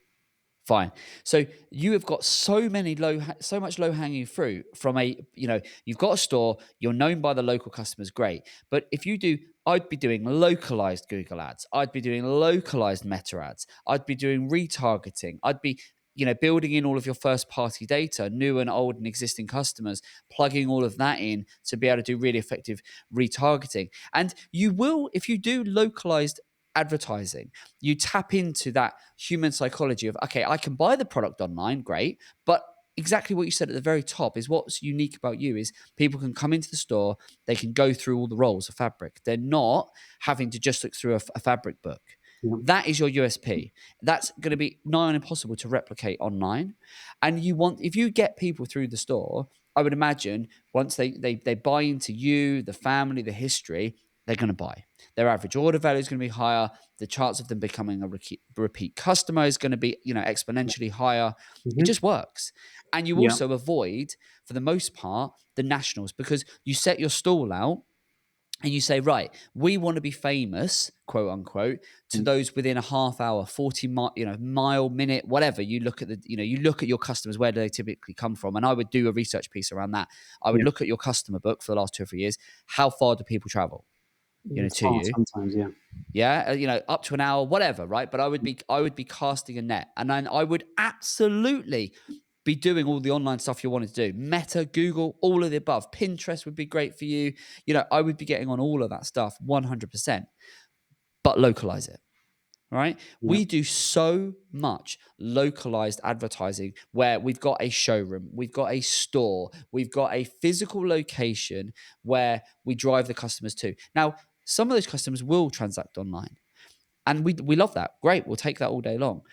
[SPEAKER 1] Fine. So you have got so much low hanging fruit from you've got a store, you're known by the local customers, great. But if you do, I'd be doing localized Google ads. I'd be doing localized Meta ads. I'd be doing retargeting. I'd be, building in all of your first party data, new and old and existing customers, plugging all of that in to be able to do really effective retargeting. And you will, if you do localized advertising, you tap into that human psychology of, okay, I can buy the product online, great, but exactly what you said at the very top is what's unique about you is people can come into the store, they can go through all the rolls of fabric. They're not having to just look through a fabric book.
[SPEAKER 3] Yeah.
[SPEAKER 1] That is your USP. That's going to be nigh on impossible to replicate online. And if you get people through the store, I would imagine once they buy into you, the family, the history, they're going to buy. Their average order value is going to be higher. The chance of them becoming a repeat customer is going to be, exponentially higher. It
[SPEAKER 3] Hmm.
[SPEAKER 1] just works. And you
[SPEAKER 3] Yeah.
[SPEAKER 1] also avoid, for the most part, the nationals, because you set your stall out and you say, right, we want to be famous, quote unquote, to those within a half hour, 40 mile, minute, whatever. You look at you look at your customers, where do they typically come from? And I would do a research piece around that. I would
[SPEAKER 3] Yeah.
[SPEAKER 1] look at your customer book for the last 2 or 3 years. How far do people travel,
[SPEAKER 3] It's
[SPEAKER 1] to
[SPEAKER 3] hard
[SPEAKER 1] you?
[SPEAKER 3] sometimes. Yeah.
[SPEAKER 1] Yeah, up to an hour, whatever, right? But I would be casting a net, and then I would absolutely be doing all the online stuff you wanted to do. Meta, Google, all of the above. Pinterest would be great for you. I would be getting on all of that stuff 100%, but localize it. Right?
[SPEAKER 3] Yeah.
[SPEAKER 1] We do so much localized advertising where we've got a showroom, we've got a store, we've got a physical location where we drive the customers to. Now, some of those customers will transact online, and we love that. Great, we'll take that all day long.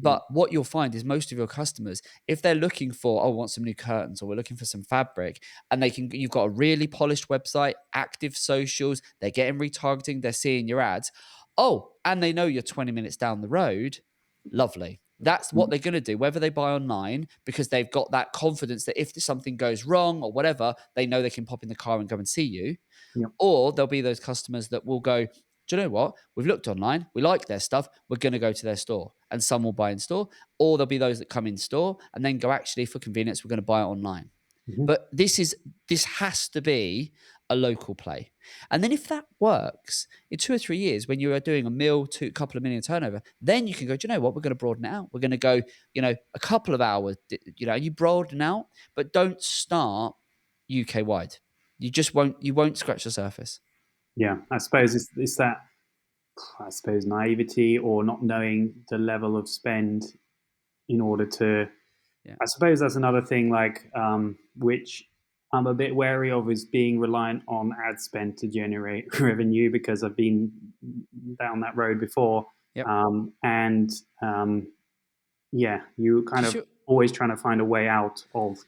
[SPEAKER 3] Yeah.
[SPEAKER 1] But what you'll find is most of your customers, if they're looking for, I want some new curtains, or we're looking for some fabric, and you've got a really polished website, active socials, they're getting retargeting, they're seeing your ads. Oh, and they know you're 20 minutes down the road. Lovely. That's what they're going to do, whether they buy online, because they've got that confidence that if something goes wrong or whatever, they know they can pop in the car and go and see you.
[SPEAKER 3] Yeah.
[SPEAKER 1] Or there'll be those customers that will go, do you know what? We've looked online. We like their stuff. We're going to go to their store. And some will buy in store. Or there'll be those that come in store and then go, actually, for convenience, we're going to buy it online.
[SPEAKER 3] Hmm.
[SPEAKER 1] But this has to be a local play. And then if that works in 2 or 3 years, when you are doing a couple of million turnover, then you can go, do you know what? We're going to broaden it out. We're going to go, a couple of hours, you broaden out, but don't start UK wide. You won't scratch the surface.
[SPEAKER 3] Yeah. I suppose it's that, I suppose, naivety or not knowing the level of spend in order to.
[SPEAKER 1] Yeah.
[SPEAKER 3] I suppose that's another thing, like which I'm a bit wary of, is being reliant on ad spend to generate revenue, because I've been down that road before.
[SPEAKER 1] Yep.
[SPEAKER 3] And yeah, you kind of always trying to find a way out of.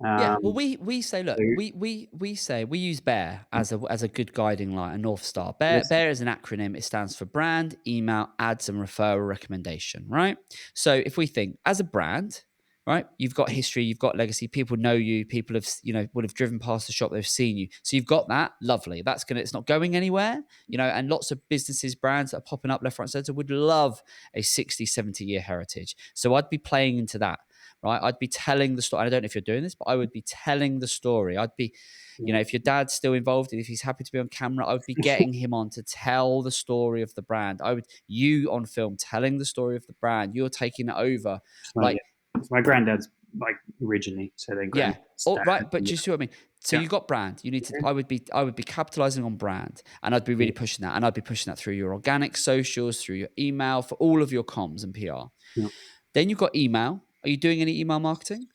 [SPEAKER 1] Yeah, well,
[SPEAKER 3] Um,
[SPEAKER 1] we say, look,
[SPEAKER 3] so
[SPEAKER 1] we say we use B.E.A.R as a good guiding light, a North Star. B.E.A.R,
[SPEAKER 3] yes,
[SPEAKER 1] B.E.A.R is an acronym. It stands for brand, email, ads, and referral recommendation, right? So if we think as a brand, right, you've got history, you've got legacy, people know you, people have, would have driven past the shop, they've seen you. So you've got that, lovely. It's not going anywhere, and lots of businesses, brands that are popping up left, right, center would love a 60, 70-year heritage. So I'd be playing into that. Right, I'd be telling the story. I don't know if you're doing this, but I would be telling the story. I'd be, if your dad's still involved, if he's happy to be on camera, I would be getting him on to tell the story of the brand. You on film telling the story of the brand. You're taking it over, like,
[SPEAKER 3] yeah. So my granddad's like originally, so then
[SPEAKER 1] yeah.
[SPEAKER 3] granddad's
[SPEAKER 1] Oh,
[SPEAKER 3] dad.
[SPEAKER 1] right, but do you see what I mean? So
[SPEAKER 3] Yeah.
[SPEAKER 1] you got brand. You need to. I would be capitalizing on brand, and I'd be really pushing that, and I'd be pushing that through your organic socials, through your email, for all of your comms and PR.
[SPEAKER 3] Yeah.
[SPEAKER 1] Then you've got email. Are you doing any email marketing?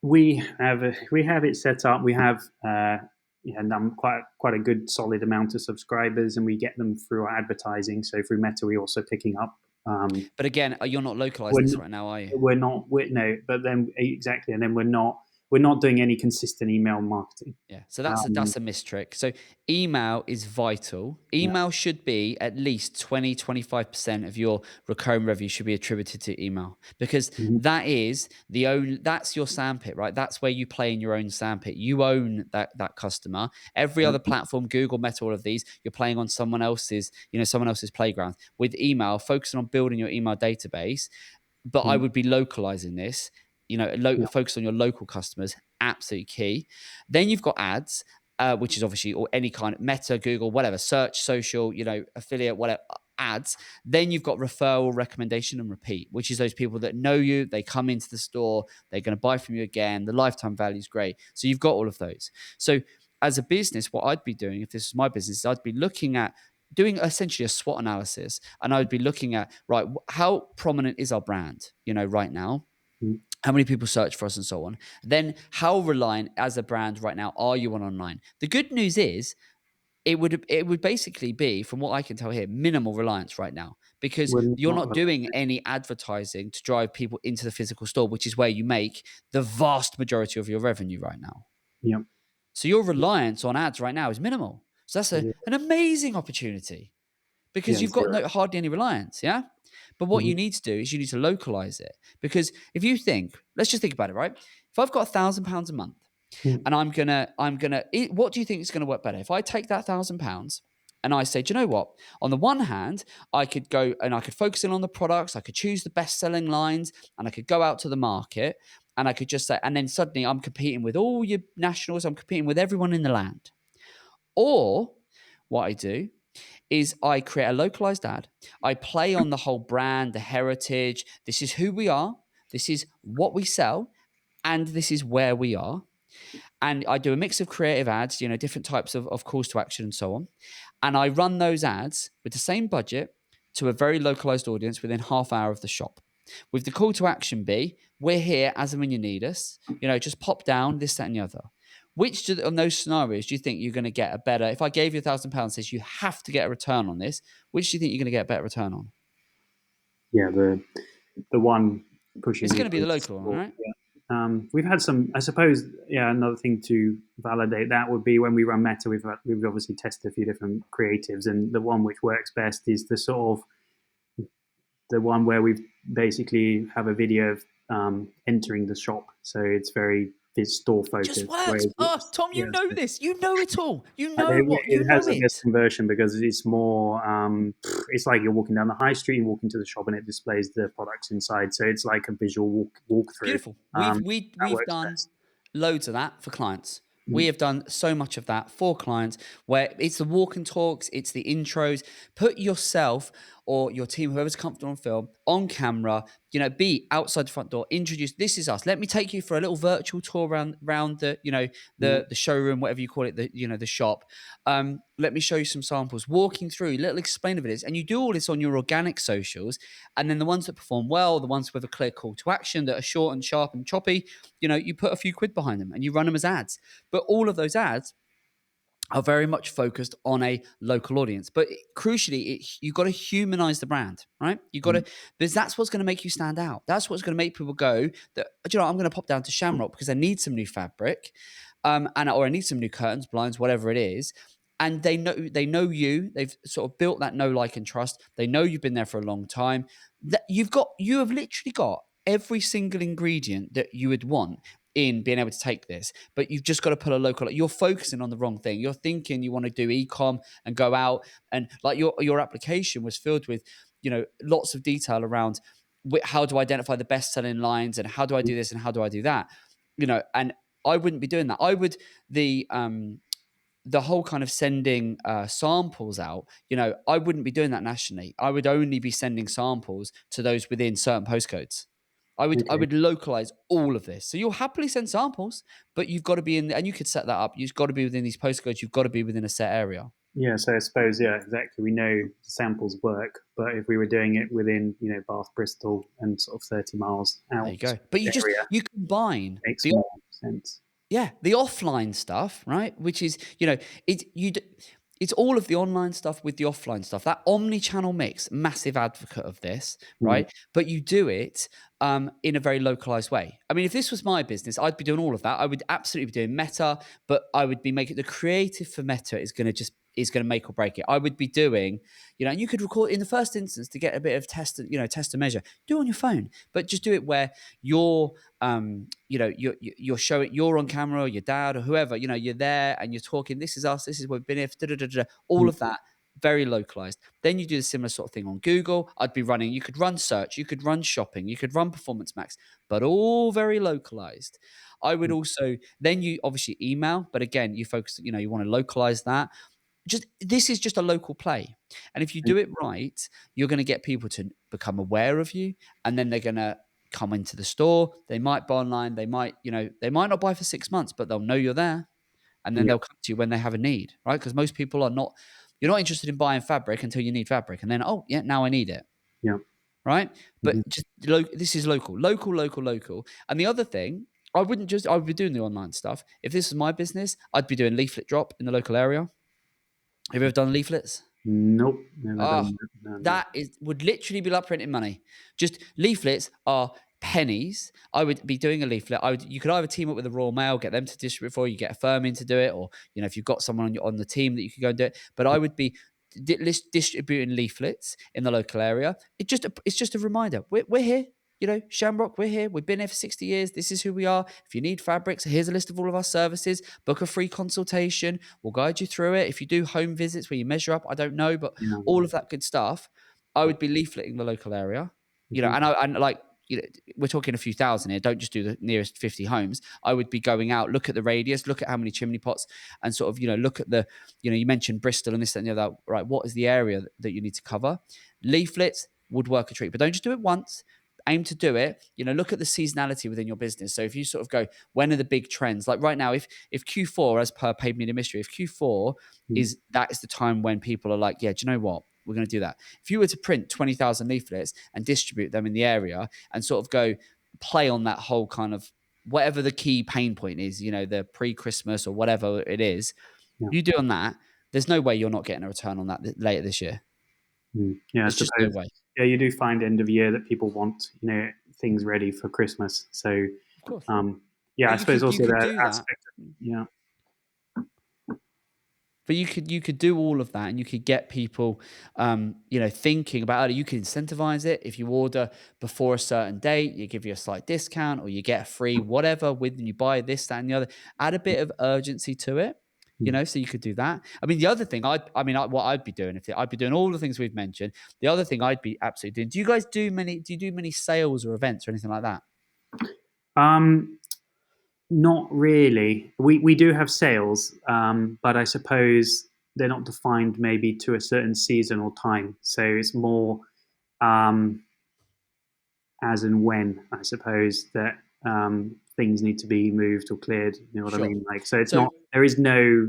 [SPEAKER 3] We have it set up. We have quite a good solid amount of subscribers, and we get them through our advertising. So through Meta, we're also picking up.
[SPEAKER 1] But again, you're not localizing this right now, are you?
[SPEAKER 3] We're not. No, but then exactly, and then we're not doing any consistent email marketing.
[SPEAKER 1] Yeah, so that's a mistrick. So email is vital. Email should be at least 20-25% of your recurring revenue should be attributed to email, because that's your sandpit, right? That's where you play in your own sandpit. You own that customer. Every other platform, Google, Meta, all of these, you're playing on someone else's playground. With email, focusing on building your email database, but I would be localizing this. Focus on your local customers, absolutely key. Then you've got ads, which is obviously, or any kind of Meta, Google, whatever, search, social, affiliate, whatever, ads. Then you've got referral, recommendation, and repeat, which is those people that know you, they come into the store, they're going to buy from you again, the lifetime value is great. So you've got all of those. So as a business, what I'd be doing, if this was my business, I'd be looking at doing essentially a SWOT analysis, and I would be looking at, right, how prominent is our brand, right now? How many people search for us and so on? Then how reliant as a brand right now are you on online? The good news is it would basically be, from what I can tell here, minimal reliance right now, because you're not doing any advertising to drive people into the physical store, which is where you make the vast majority of your revenue right now.
[SPEAKER 3] Yeah.
[SPEAKER 1] So your reliance on ads right now is minimal. So that's
[SPEAKER 3] Yeah.
[SPEAKER 1] an amazing opportunity because
[SPEAKER 3] Yeah.
[SPEAKER 1] you've got
[SPEAKER 3] Zero.
[SPEAKER 1] hardly any reliance. Yeah. But what you need to do is you need to localize it, because if you think, let's just think about it, right? If I've got £1,000 a month
[SPEAKER 3] Mhm.
[SPEAKER 1] and what do you think is going to work better? If I take that £1,000 and I say, do you know what? On the one hand, I could go and I could focus in on the products, I could choose the best selling lines, and I could go out to the market and I could just say, and then suddenly I'm competing with all your nationals, I'm competing with everyone in the land. Or what I do is I create a localized ad. I play on the whole brand, the heritage. This is who we are. This is what we sell. And this is where we are. And I do a mix of creative ads, different types of calls to action and so on. And I run those ads with the same budget to a very localized audience within half hour of the shop. With the call to action we're here as and when you need us. Just pop down, this, that, and the other. Which of those scenarios do you think you're going to get a better? If I gave you £1,000, says you have to get a return on this, which do you think you're going to get a better return on?
[SPEAKER 3] Yeah. The one pushing
[SPEAKER 1] It's going to be
[SPEAKER 3] people
[SPEAKER 1] the
[SPEAKER 3] into
[SPEAKER 1] local one,
[SPEAKER 3] sport.
[SPEAKER 1] right?
[SPEAKER 3] Yeah. We've had some, I suppose. Yeah, another thing to validate that would be when we run Meta. We've obviously tested a few different creatives, and the one which works best is the one where we basically have a video of entering the shop, so it's store
[SPEAKER 1] It just
[SPEAKER 3] focused.
[SPEAKER 1] works.
[SPEAKER 3] Whereas
[SPEAKER 1] Oh, Tom, you
[SPEAKER 3] yeah,
[SPEAKER 1] know this. You know it all. You
[SPEAKER 3] and
[SPEAKER 1] know what. You
[SPEAKER 3] it
[SPEAKER 1] know
[SPEAKER 3] has a best
[SPEAKER 1] it.
[SPEAKER 3] conversion because it's more. It's like you're walking down the high street, you walk into the shop, and it displays the products inside. So it's like a visual walkthrough.
[SPEAKER 1] Beautiful. We've
[SPEAKER 3] Works
[SPEAKER 1] done
[SPEAKER 3] best.
[SPEAKER 1] loads of that for clients. We
[SPEAKER 3] Mm.
[SPEAKER 1] have done so much of that for clients where it's the walk and talks, it's the intros. Put yourself or your team, whoever's comfortable on film, on camera, be outside the front door, introduce, this is us. Let me take you for a little virtual tour around the,
[SPEAKER 3] Yeah,
[SPEAKER 1] the showroom, whatever you call it, the shop. Let me show you some samples, walking through, little explain of it is. And you do all this on your organic socials. And then the ones that perform well, the ones with a clear call to action that are short and sharp and choppy, you put a few quid behind them and you run them as ads. But all of those ads are very much focused on a local audience. But crucially, you've got to humanize the brand, right? You've got to, because that's what's going to make you stand out. That's what's going to make people go, I'm going to pop down to Shamrock because I need some new fabric, or I need some new curtains, blinds, whatever it is. And they know you. They've sort of built that know, like, and trust. They know you've been there for a long time. That you have literally got every single ingredient that you would want in being able to take this, but you've just got to put a local. You're focusing on the wrong thing. You're thinking you want to do e-com and go out, and like your application was filled with lots of detail around how to identify the best selling lines and how do I do this and how do I do that, and I wouldn't be doing that. I would the whole kind of sending samples out, I wouldn't be doing that nationally. I would only be sending samples to those within certain postcodes. I
[SPEAKER 3] okay.
[SPEAKER 1] would localize all of this. So you'll happily send samples, but you've got to be and you could set that up. You've got to be within these postcodes. You've got to be within a set area.
[SPEAKER 3] Yeah, so I suppose, yeah, exactly. We know the samples work, but if we were doing it within, Bath, Bristol, and sort of 30 miles
[SPEAKER 1] There you
[SPEAKER 3] out
[SPEAKER 1] go. But
[SPEAKER 3] area,
[SPEAKER 1] you combine
[SPEAKER 3] makes
[SPEAKER 1] the
[SPEAKER 3] more sense.
[SPEAKER 1] the offline stuff, right? Which is, it's all of the online stuff with the offline stuff. That omni-channel mix, massive advocate of this,
[SPEAKER 3] Mm.
[SPEAKER 1] right? But you do it in a very localized way. I mean, if this was my business, I'd be doing all of that. I would absolutely be doing Meta, but I would be making the creative for Meta is going to make or break it. I would be doing, and you could record in the first instance to get a bit of test and measure. Do it on your phone, but just do it where you're you're showing, you're on camera, or your dad or whoever, you're there and you're talking, this is us, this is what we've been here, all
[SPEAKER 3] Mm.
[SPEAKER 1] of that, very localized. Then you do the similar sort of thing on Google. You could run search, you could run shopping, you could run performance max, but all very localized. I would also, then you obviously email, but again, you focus, you want to localize that. This is just a local play. And if you do it right, you're going to get people to become aware of you, and then they're going to come into the store. They might buy online. They might not buy for 6 months, but they'll know you're there, and then
[SPEAKER 3] Yeah,
[SPEAKER 1] they'll come to you when they have a need, right? Because most people you're not interested in buying fabric until you need fabric, and then, oh yeah, now I need it,
[SPEAKER 3] yeah.
[SPEAKER 1] right?
[SPEAKER 3] Mhm.
[SPEAKER 1] But this is local. And the other thing, I would be doing the online stuff. If this was my business, I'd be doing leaflet drop in the local area. Have you ever done leaflets?
[SPEAKER 3] Nope, never
[SPEAKER 1] Oh,
[SPEAKER 3] done that. No, no.
[SPEAKER 1] that would literally be like printing money. Just leaflets are pennies. I would be doing a leaflet. You could either team up with the Royal Mail, get them to distribute for you, get a firm in to do it, or if you've got someone on the team that you could go and do it. But I would be distributing leaflets in the local area. It's just a reminder. We're here. Shamrock, we're here. We've been here for 60 years. This is who we are. If you need fabrics, here's a list of all of our services. Book a free consultation. We'll guide you through it. If you do home visits where you measure up, I don't know, but all of that good stuff, I would be leafleting the local area. And like, we're talking a few thousand here. Don't just do the nearest 50 homes. I would be going out, look at the radius, look at how many chimney pots, and sort of, look at the, you mentioned Bristol and this, that, and the other, right? What is the area that you need to cover? Leaflets would work a treat, but don't just do it once. Aim to do it, look at the seasonality within your business. So if you sort of go, when are the big trends? Like right now, if Q4, as per Paid Media Mystery, if Q4 is the time when people are like, yeah, do you know what? We're going to do that. If you were to print 20,000 leaflets and distribute them in the area and sort of go play on that whole kind of whatever the key pain point is, the pre-Christmas or whatever it is, you do on that, there's no way you're not getting a return on that later this year.
[SPEAKER 3] Yeah,
[SPEAKER 1] there's just no way.
[SPEAKER 3] Yeah, you do find end of year that people want, things ready for Christmas. So,
[SPEAKER 1] of course.
[SPEAKER 3] I suppose also that aspect. Yeah.
[SPEAKER 1] But you could do all of that, and you could get people, thinking about it. You could incentivize it. If you order before a certain date, you give you a slight discount, or you get a free whatever when you buy this, that, and the other. Add a bit of urgency to it, so you could do that. I mean, the other thing, what I'd be doing I'd be doing all the things we've mentioned. The other thing I'd be absolutely doing. Do you guys do many sales or events or anything like that?
[SPEAKER 3] Not really. We do have sales, but I suppose they're not defined maybe to a certain season or time. So it's more as and when, I suppose, that things need to be moved or cleared. You know what I mean? Like, so it's not. There is no.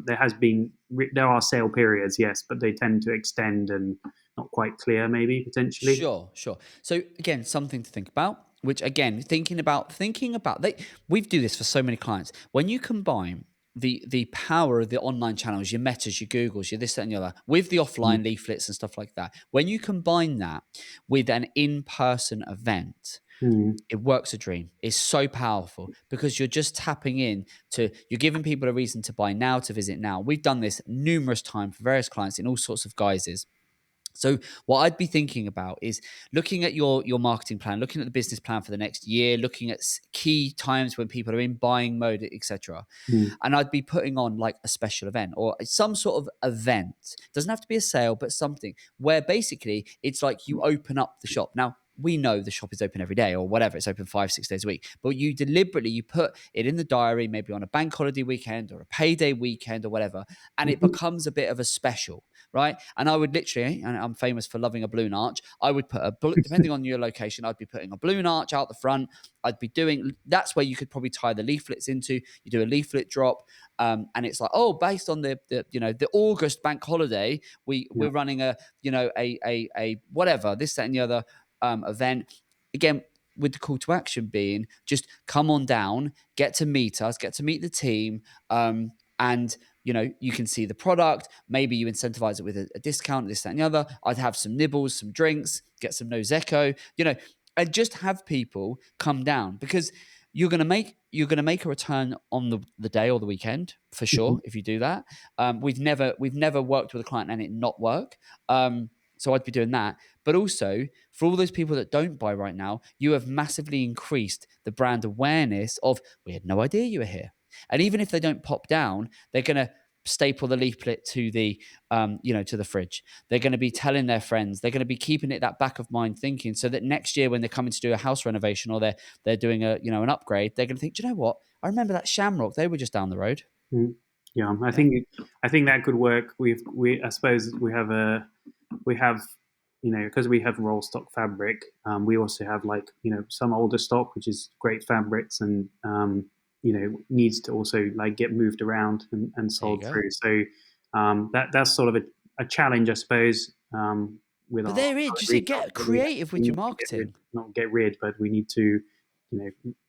[SPEAKER 3] There are sale periods, yes, but they tend to extend and not quite clear, maybe potentially.
[SPEAKER 1] Sure. So again, something to think about. Which again, thinking about we do this for so many clients. When you combine the power of the online channels, your Metas, your Googles, your this, that, and the other, with the offline leaflets and stuff like that, when you combine that with an in-person event, it works a dream. It's so powerful because you're just tapping in you're giving people a reason to buy now, to visit now. We've done this numerous times for various clients in all sorts of guises. So what I'd be thinking about is looking at your marketing plan, looking at the business plan for the next year, looking at key times when people are in buying mode, etc. And I'd be putting on like a special event or some sort of event. Doesn't have to be a sale, but something where basically it's like you open up the shop. Now, we know the shop is open every day or whatever. It's open 5-6 days a week. But you deliberately, put it in the diary, maybe on a bank holiday weekend or a payday weekend or whatever, and it becomes a bit of a special, right? And I would literally, and I'm famous for loving a balloon arch, I would put depending on your location, I'd be putting a balloon arch out the front. That's where you could probably tie the leaflets into. You do a leaflet drop. And it's like, based on the August bank holiday, we're running a whatever, this, that, and the other event. Again, with the call to action being just come on down, get to meet us, get to meet the team, and you can see the product. Maybe you incentivize it with a discount, this, that, and the other. I'd have some nibbles, some drinks, get some nosecco, and just have people come down because you're going to make a return on the day or the weekend for sure if you do that. We've never worked with a client and it not work. So I'd be doing that. But also, for all those people that don't buy right now, you have massively increased the brand awareness of, we had no idea you were here. And even if they don't pop down, they're going to staple the leaflet to the, to the fridge. They're going to be telling their friends. They're going to be keeping it that back of mind thinking so that next year when they're coming to do a house renovation or they're doing an upgrade, they're going to think, do you know what? I remember that Shamrock. They were just down the road.
[SPEAKER 3] Yeah, I think that could work. I suppose we have because we have roll stock fabric. We also have some older stock, which is great fabrics and needs to also get moved around and sold through. So that's sort of a challenge, I suppose.
[SPEAKER 1] But there is, just get creative with your marketing.
[SPEAKER 3] Not get rid, but we need to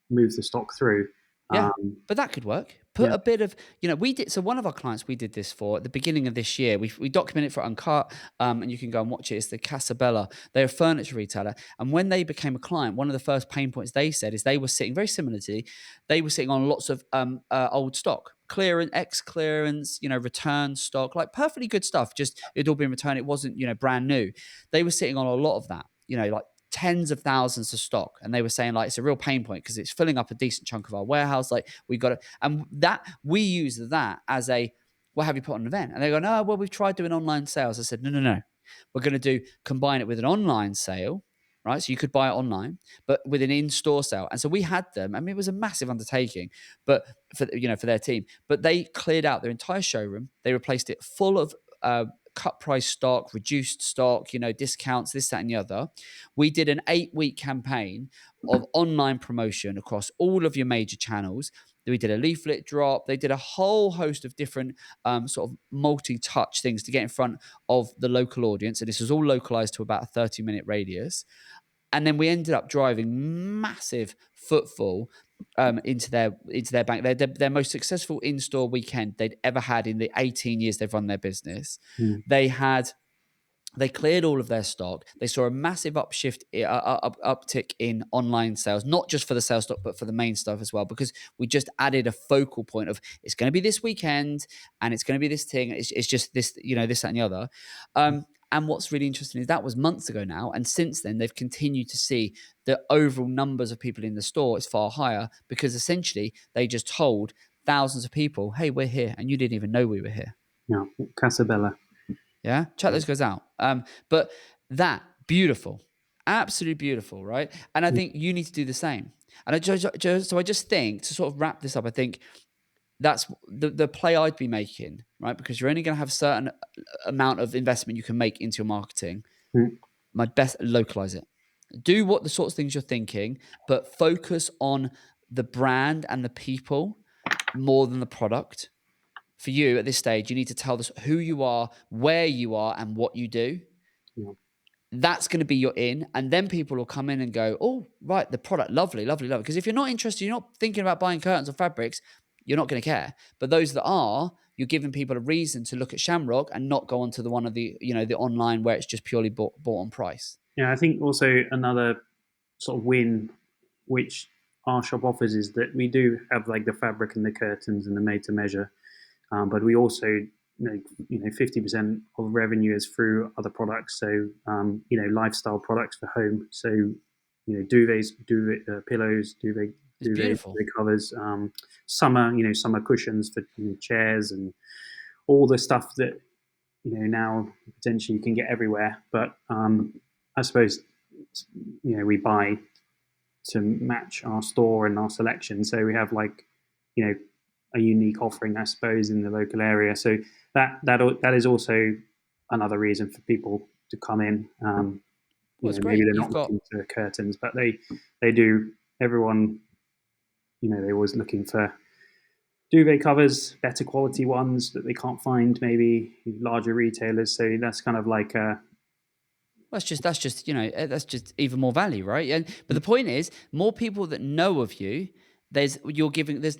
[SPEAKER 3] move the stock through.
[SPEAKER 1] Yeah, but that could work. Put
[SPEAKER 3] Yeah.
[SPEAKER 1] a bit of, we did. So one of our clients we did this for at the beginning of this year. We documented it for Uncut, and you can go and watch it. It's the Cababella. They're a furniture retailer, and when they became a client, one of the first pain points they said is they were sitting very similarly. They were sitting on lots of old stock, clearance, ex clearance, return stock, like perfectly good stuff. Just it'd all been returned. It wasn't brand new. They were sitting on a lot of that. Like tens of thousands of stock, and they were saying like it's a real pain point because it's filling up a decent chunk of our warehouse. Like we got it, and that we use that as a, well, have you put on an event? And they go, no, well, we've tried doing online sales. I said, no, we're going to combine it with an online sale, right? So you could buy it online, but with an in-store sale. And so we had them. I mean, it was a massive undertaking, but for their team, but they cleared out their entire showroom. They replaced it full of cut price stock, reduced stock, discounts, this, that, and the other. We did an 8-week campaign of online promotion across all of your major channels. We did a leaflet drop. They did a whole host of different sort of multi-touch things to get in front of the local audience. And this was all localized to about a 30-minute radius. And then we ended up driving massive footfall into their bank. Their most successful in-store weekend they'd ever had in the 18 years they've run their business. They cleared all of their stock. They saw a massive uptick in online sales, not just for the sales stock, but for the main stuff as well, because we just added a focal point of it's going to be this weekend and it's going to be this thing. It's just this, this, that, and the other. And what's really interesting is that was months ago now. And since then, they've continued to see the overall numbers of people in the store is far higher because essentially they just told thousands of people, hey, we're here. And you didn't even know we were here.
[SPEAKER 3] Yeah. Cababella.
[SPEAKER 1] Yeah, check those guys out. But that beautiful, absolutely beautiful, right? And I think you need to do the same. And I just think to sort of wrap this up, I think that's the play I'd be making, right? Because you're only going to have a certain amount of investment you can make into your marketing. My best, localize it. Do what the sorts of things you're thinking, but focus on the brand and the people more than the product. For you at this stage, you need to tell us who you are, where you are, and what you do.
[SPEAKER 3] Yeah.
[SPEAKER 1] That's going to be your in. And then people will come in and go, oh, right, the product, lovely, lovely, lovely. Because if you're not interested, you're not thinking about buying curtains or fabrics, you're not going to care. But those that are, you're giving people a reason to look at Shamrock and not go onto the one of the, the online where it's just purely bought on price.
[SPEAKER 3] Yeah, I think also another sort of win which our shop offers is that we do have like the fabric and the curtains and the made to measure, but we also 50% of revenue is through other products. So lifestyle products for home. So duvets, pillows, duvet covers, summer cushions for chairs and all the stuff that now potentially you can get everywhere. But I suppose we buy to match our store and our selection. So we have a unique offering, I suppose, in the local area. So that is also another reason for people to come in.
[SPEAKER 1] Well,
[SPEAKER 3] maybe they're not looking for curtains, but they do. Everyone, they're always looking for duvet covers, better quality ones that they can't find maybe larger retailers. So that's kind of like
[SPEAKER 1] that's just even more value, right? But the point is, more people that know of you, there's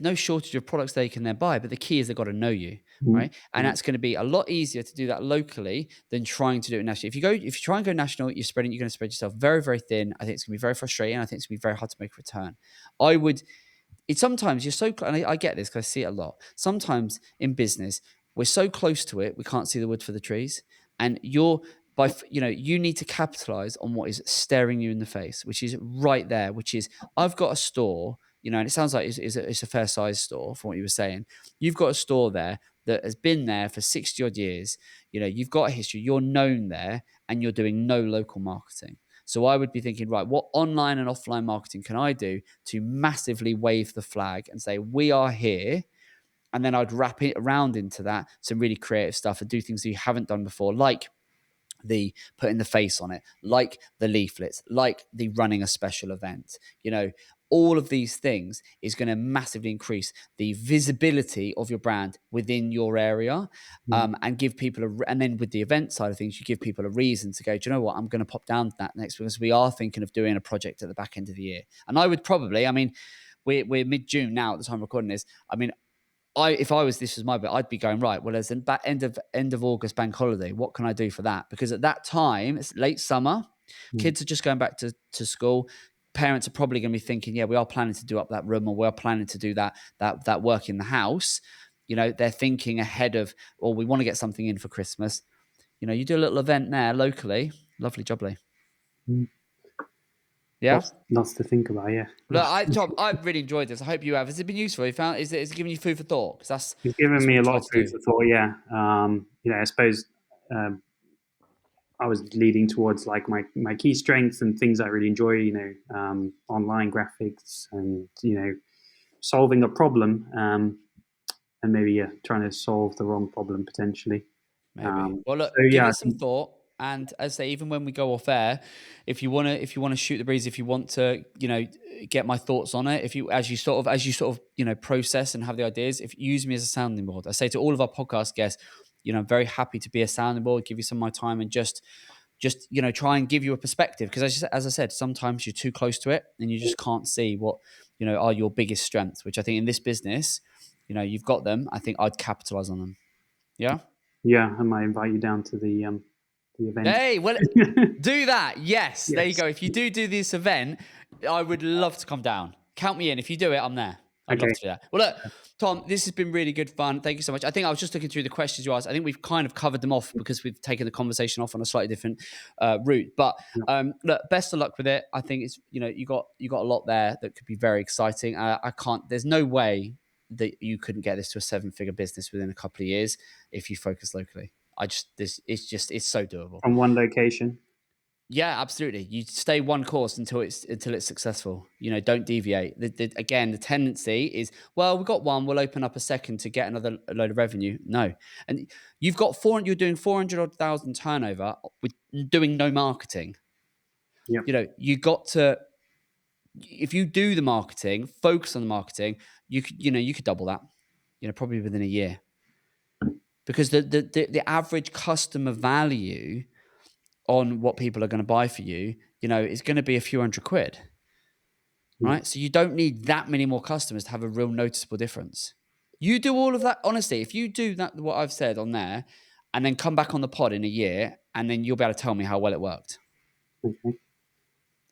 [SPEAKER 1] no shortage of products they can then buy, but the key is they've got to know you, right? And that's going to be a lot easier to do that locally than trying to do it nationally. If you try and go national, you're going to spread yourself very, very thin. I think it's going to be very frustrating. I think it's going to be very hard to make a return. Sometimes you're so, and I get this because I see it a lot. Sometimes in business, we're so close to it, we can't see the wood for the trees. And you need to capitalize on what is staring you in the face, which is right there, which is I've got a store, and it sounds like it's a fair size store from what you were saying. You've got a store there that has been there for 60 odd years. You've got a history, you're known there, and you're doing no local marketing. So I would be thinking, right, what online and offline marketing can I do to massively wave the flag and say, we are here? And then I'd wrap it around into that, some really creative stuff and do things that you haven't done before, like the putting the face on it, like the leaflets, like the running a special event. All of these things is going to massively increase the visibility of your brand within your area, and give people and then with the event side of things, you give people a reason to go, do you know what, I'm going to pop down to that next, because we are thinking of doing a project at the back end of the year. And I would probably, we're mid-June now at the time of recording this. I mean, this was my bit, I'd be going, right, well, there's an end of August bank holiday. What can I do for that? Because at that time, it's late summer. Kids are just going back to school. Parents are probably going to be thinking, yeah, we are planning to do up that room, or we are planning to do that work in the house. You know, they're thinking ahead of, or we want to get something in for Christmas. You know, you do a little event there locally. Lovely jubbly. Yeah.
[SPEAKER 3] Lots to think about. Yeah.
[SPEAKER 1] Look, Tom, I've really enjoyed this. I hope you have. Has it been useful? Is it giving you food for thought? Because
[SPEAKER 3] it's given me
[SPEAKER 1] what
[SPEAKER 3] a
[SPEAKER 1] we
[SPEAKER 3] lot
[SPEAKER 1] try
[SPEAKER 3] of
[SPEAKER 1] to
[SPEAKER 3] food
[SPEAKER 1] do.
[SPEAKER 3] for thought. Yeah. I suppose I was leading towards like my key strengths and things I really enjoy. Online graphics and solving a problem. And maybe trying to solve the wrong problem potentially.
[SPEAKER 1] Maybe. Well, look,
[SPEAKER 3] So
[SPEAKER 1] give
[SPEAKER 3] yeah,
[SPEAKER 1] it some thought. And as I say, even when we go off air, if you want to shoot the breeze, if you want to, get my thoughts on it, as you sort of, process and have the ideas, if you use me as a sounding board. I say to all of our podcast guests, I'm very happy to be a sounding board, give you some of my time, and just try and give you a perspective. Because as I said, sometimes you're too close to it and you just can't see what, are your biggest strengths, which I think in this business, you've got them. I think I'd capitalize on them. Yeah.
[SPEAKER 3] Yeah, I might invite you down to the event.
[SPEAKER 1] Hey, well, do that. Yes, there you go. If you do this event, I would love to come down. Count me in. If you do it, I'm there. I'd love to do that. Well, look, Tom, this has been really good fun. Thank you so much. I think I was just looking through the questions you asked. I think we've kind of covered them off because we've taken the conversation off on a slightly different route. But look, best of luck with it. I think it's you got a lot there that could be very exciting. There's no way that you couldn't get this to a 7-figure business within a couple of years if you focus locally. It's so doable.
[SPEAKER 3] From one location.
[SPEAKER 1] Yeah, absolutely. You stay one course until it's successful. Don't deviate. Again, the tendency is, well, we've got one, we'll open up a second to get another load of revenue. No, and you've got you're doing 400,000 turnover with doing no marketing.
[SPEAKER 3] Yep.
[SPEAKER 1] You got to. If you do the marketing, focus on the marketing, you could double that. Probably within a year. Because the average customer value on what people are going to buy for you, is going to be a few £100, right? So you don't need that many more customers to have a real noticeable difference. You do all of that, honestly, if you do that, what I've said on there, and then come back on the pod in a year, and then you'll be able to tell me how well it worked.
[SPEAKER 3] Okay.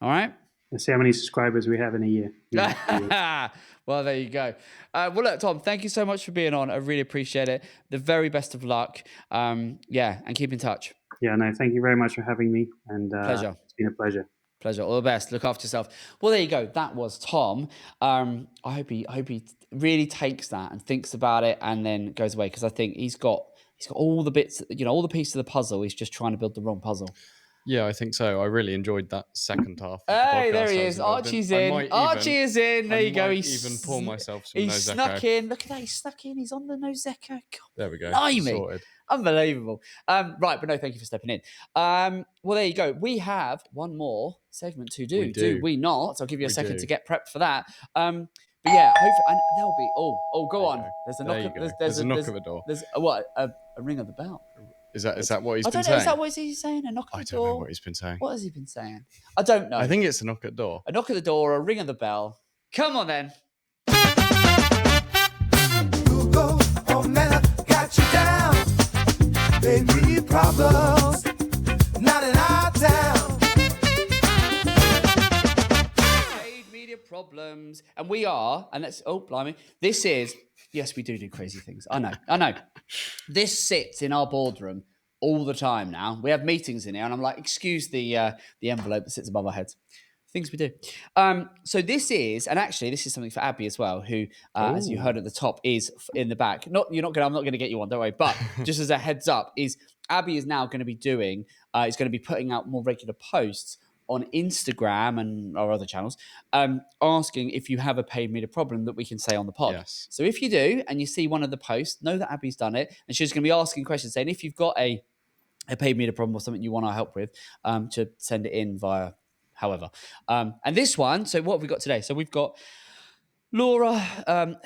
[SPEAKER 1] All right?
[SPEAKER 3] Let's see how many subscribers we have in a year.
[SPEAKER 1] Yeah. Well, there you go. Well, look, Tom, thank you so much for being on. I really appreciate it. The very best of luck. And keep in touch.
[SPEAKER 3] Yeah, no, thank you very much for having me. And
[SPEAKER 1] pleasure.
[SPEAKER 3] It's been a pleasure.
[SPEAKER 1] Pleasure. All the best. Look after yourself. Well, there you go. That was Tom. I hope he really takes that and thinks about it and then goes away, because I think he's got all the bits, all the pieces of the puzzle. He's just trying to build the wrong puzzle.
[SPEAKER 4] Yeah, I think so. I really enjoyed that second half.
[SPEAKER 1] Hey, there he is. Archie's in. Archie is in. There you go.
[SPEAKER 4] He's even pour myself some
[SPEAKER 1] He
[SPEAKER 4] nosecco.
[SPEAKER 1] snuck in. Look at that. He snuck in. He's on the nosecco.
[SPEAKER 4] There we go.
[SPEAKER 1] Sorted. Unbelievable. Right, but no, thank you for stepping in. Well, there you go. We have one more segment to do. Do we not? I'll give you a second to get prepped for that. But yeah, hopefully, and there'll be. Oh, go on. There's a knock.
[SPEAKER 4] There's a knock at the door.
[SPEAKER 1] There's what? A ring of the bell.
[SPEAKER 4] Is that what he's been saying?
[SPEAKER 1] I don't know. Is that what he's saying? A knock at the door?
[SPEAKER 4] I don't know what he's been saying.
[SPEAKER 1] What has he been saying? I don't know.
[SPEAKER 4] I think it's a knock at the door.
[SPEAKER 1] A knock at the door, a ring of the bell. Come on then.
[SPEAKER 5] Google, oh man, I got you down. They need problems, not in our town.
[SPEAKER 1] Paid media problems. And we are, and that's, oh, blimey. This is, yes, we do crazy things. I know. This sits in our boardroom all the time now. We have meetings in here, and I'm like, excuse the envelope that sits above our heads. Things we do. So this is, and actually this is something for Abby as well, who, as you heard at the top, is in the back. I'm not going to get you one, don't worry. But just as a heads up, is Abby is now going to be doing, is going to be putting out more regular posts on Instagram and our other channels, asking if you have a paid media problem that we can say on the pod.
[SPEAKER 4] Yes.
[SPEAKER 1] So if you do, and you see one of the posts, know that Abby's done it, and she's going to be asking questions, saying if you've got a paid media problem or something you want our help with, to send it in via however. And this one, so what have we got today? So we've got Laura,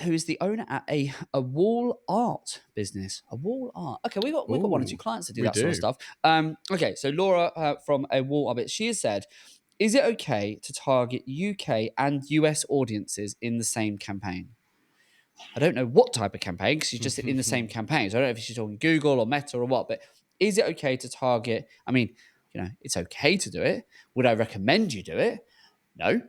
[SPEAKER 1] who is the owner at a wall art business. A wall art. Okay, we've got one or two clients that do that sort of stuff. Okay, so Laura from a wall art business, she has said, Is it okay to target UK and US audiences in the same campaign? I don't know what type of campaign, because she's just in the same campaign. So I don't know if she's talking Google or Meta or what, but is it okay to target? I mean, it's okay to do it. Would I recommend you do it? No.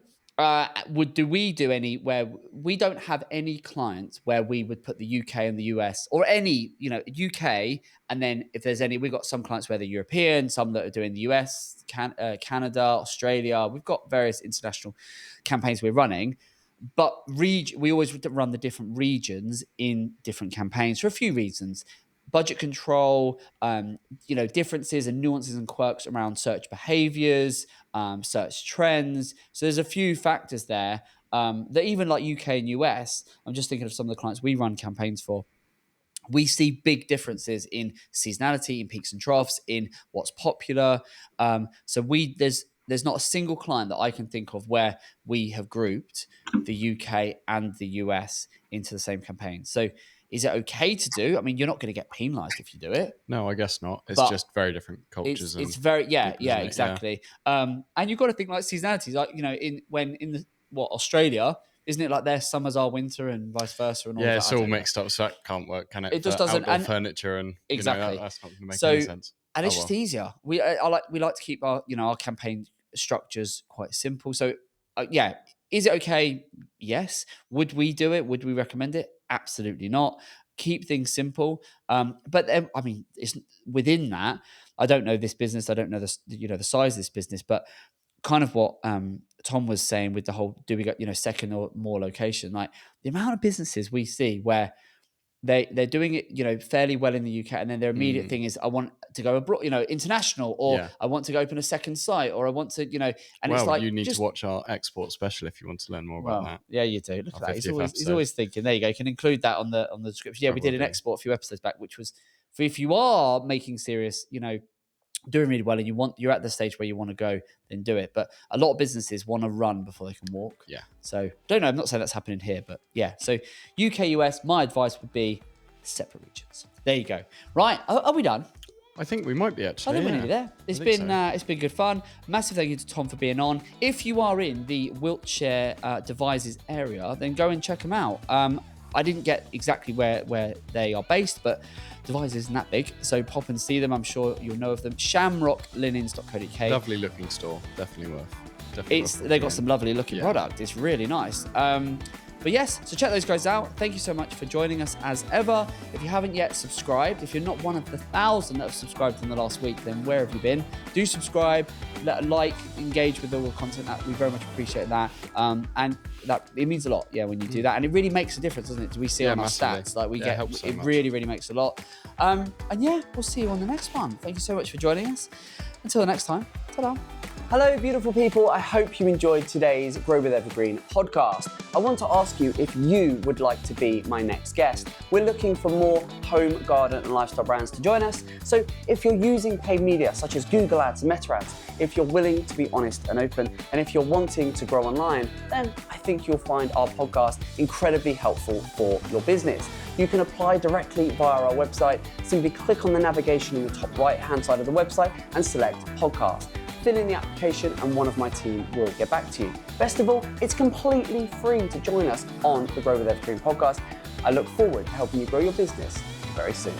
[SPEAKER 1] Do we do any where we don't have any clients where we would put the UK and the US or any, UK, and then if there's any, we've got some clients where they're European, some that are doing the US, Canada, Australia. We've got various international campaigns we're running. But we always run the different regions in different campaigns for a few reasons. Budget control, differences and nuances and quirks around search behaviors, search trends. So there's a few factors there that even like UK and US, I'm just thinking of some of the clients we run campaigns for. We see big differences in seasonality, in peaks and troughs, in what's popular. So there's not a single client that I can think of where we have grouped the UK and the US into the same campaign. So is it okay to do? I mean, you're not going to get penalized if you do it.
[SPEAKER 4] No, I guess not. It's
[SPEAKER 1] But
[SPEAKER 4] just very different cultures.
[SPEAKER 1] It's very,
[SPEAKER 4] people, isn't it?
[SPEAKER 1] exactly. And you've got to think like seasonality, like, Australia, isn't it like their summers are winter and vice versa? And all
[SPEAKER 4] it's all mixed up, so that can't work, can it?
[SPEAKER 1] It just doesn't.
[SPEAKER 4] Outdoor
[SPEAKER 1] and
[SPEAKER 4] furniture and
[SPEAKER 1] exactly,
[SPEAKER 4] that's not going to make any sense.
[SPEAKER 1] And it's just easier. We like to keep our our campaign structures quite simple. So is it okay? Yes. Would we do it? Would we recommend it? Absolutely not. Keep things simple. But I mean, it's within that. I don't know this business. I don't know the size of this business, but kind of what Tom was saying with the whole, do we go, second or more location? Like the amount of businesses we see where they're doing it, fairly well in the UK, and then their immediate thing is, I want to go abroad, international, or I want to go open a second site, or I want to, and it's like,
[SPEAKER 4] you need to watch our export special if you want to learn more about that.
[SPEAKER 1] Yeah, you do. Look at that. He's always thinking. There you go. You can include that on the description. Yeah, we did an export a few episodes back, which was for if you are making serious, doing really well and you're at the stage where you want to go, then do it. But a lot of businesses want to run before they can walk.
[SPEAKER 4] Yeah.
[SPEAKER 1] So don't know. I'm not saying that's happening here, but yeah. So UK, US, my advice would be separate regions. There you go. Right. Are we done?
[SPEAKER 4] I think we might be actually.
[SPEAKER 1] I think we're nearly there. It's been good fun. Massive thank you to Tom for being on. If you are in the Wiltshire Devices area, then go and check them out. I didn't get exactly where they are based, but Devices isn't that big, so pop and see them. I'm sure you'll know of them. shamrocklinens.co.uk.
[SPEAKER 4] Lovely looking store. Definitely worth.
[SPEAKER 1] They've got some lovely looking product. It's really nice. But yes, so check those guys out. Thank you so much for joining us as ever. If you haven't yet subscribed, if you're not one of the 1,000 that have subscribed in the last week, then where have you been? Do subscribe, engage with all the content. That we very much appreciate that. And that it means a lot, when you do that. And it really makes a difference, doesn't it? Do we see on our stats? Like it helps so much. Really, really makes a lot. And we'll see you on the next one. Thank you so much for joining us. Until the next time, ta-da. Hello, beautiful people. I hope you enjoyed today's Grow with Evergreen podcast. I want to ask you if you would like to be my next guest. We're looking for more home, garden and lifestyle brands to join us. So if you're using paid media such as Google Ads and Meta Ads, if you're willing to be honest and open, and if you're wanting to grow online, then I think you'll find our podcast incredibly helpful for your business. You can apply directly via our website. Simply click on the navigation in the top right-hand side of the website and select podcast. Fill in the application and one of my team will get back to you. Best of all, it's completely free to join us on the Grow with Evergreen podcast. I look forward to helping you grow your business very soon.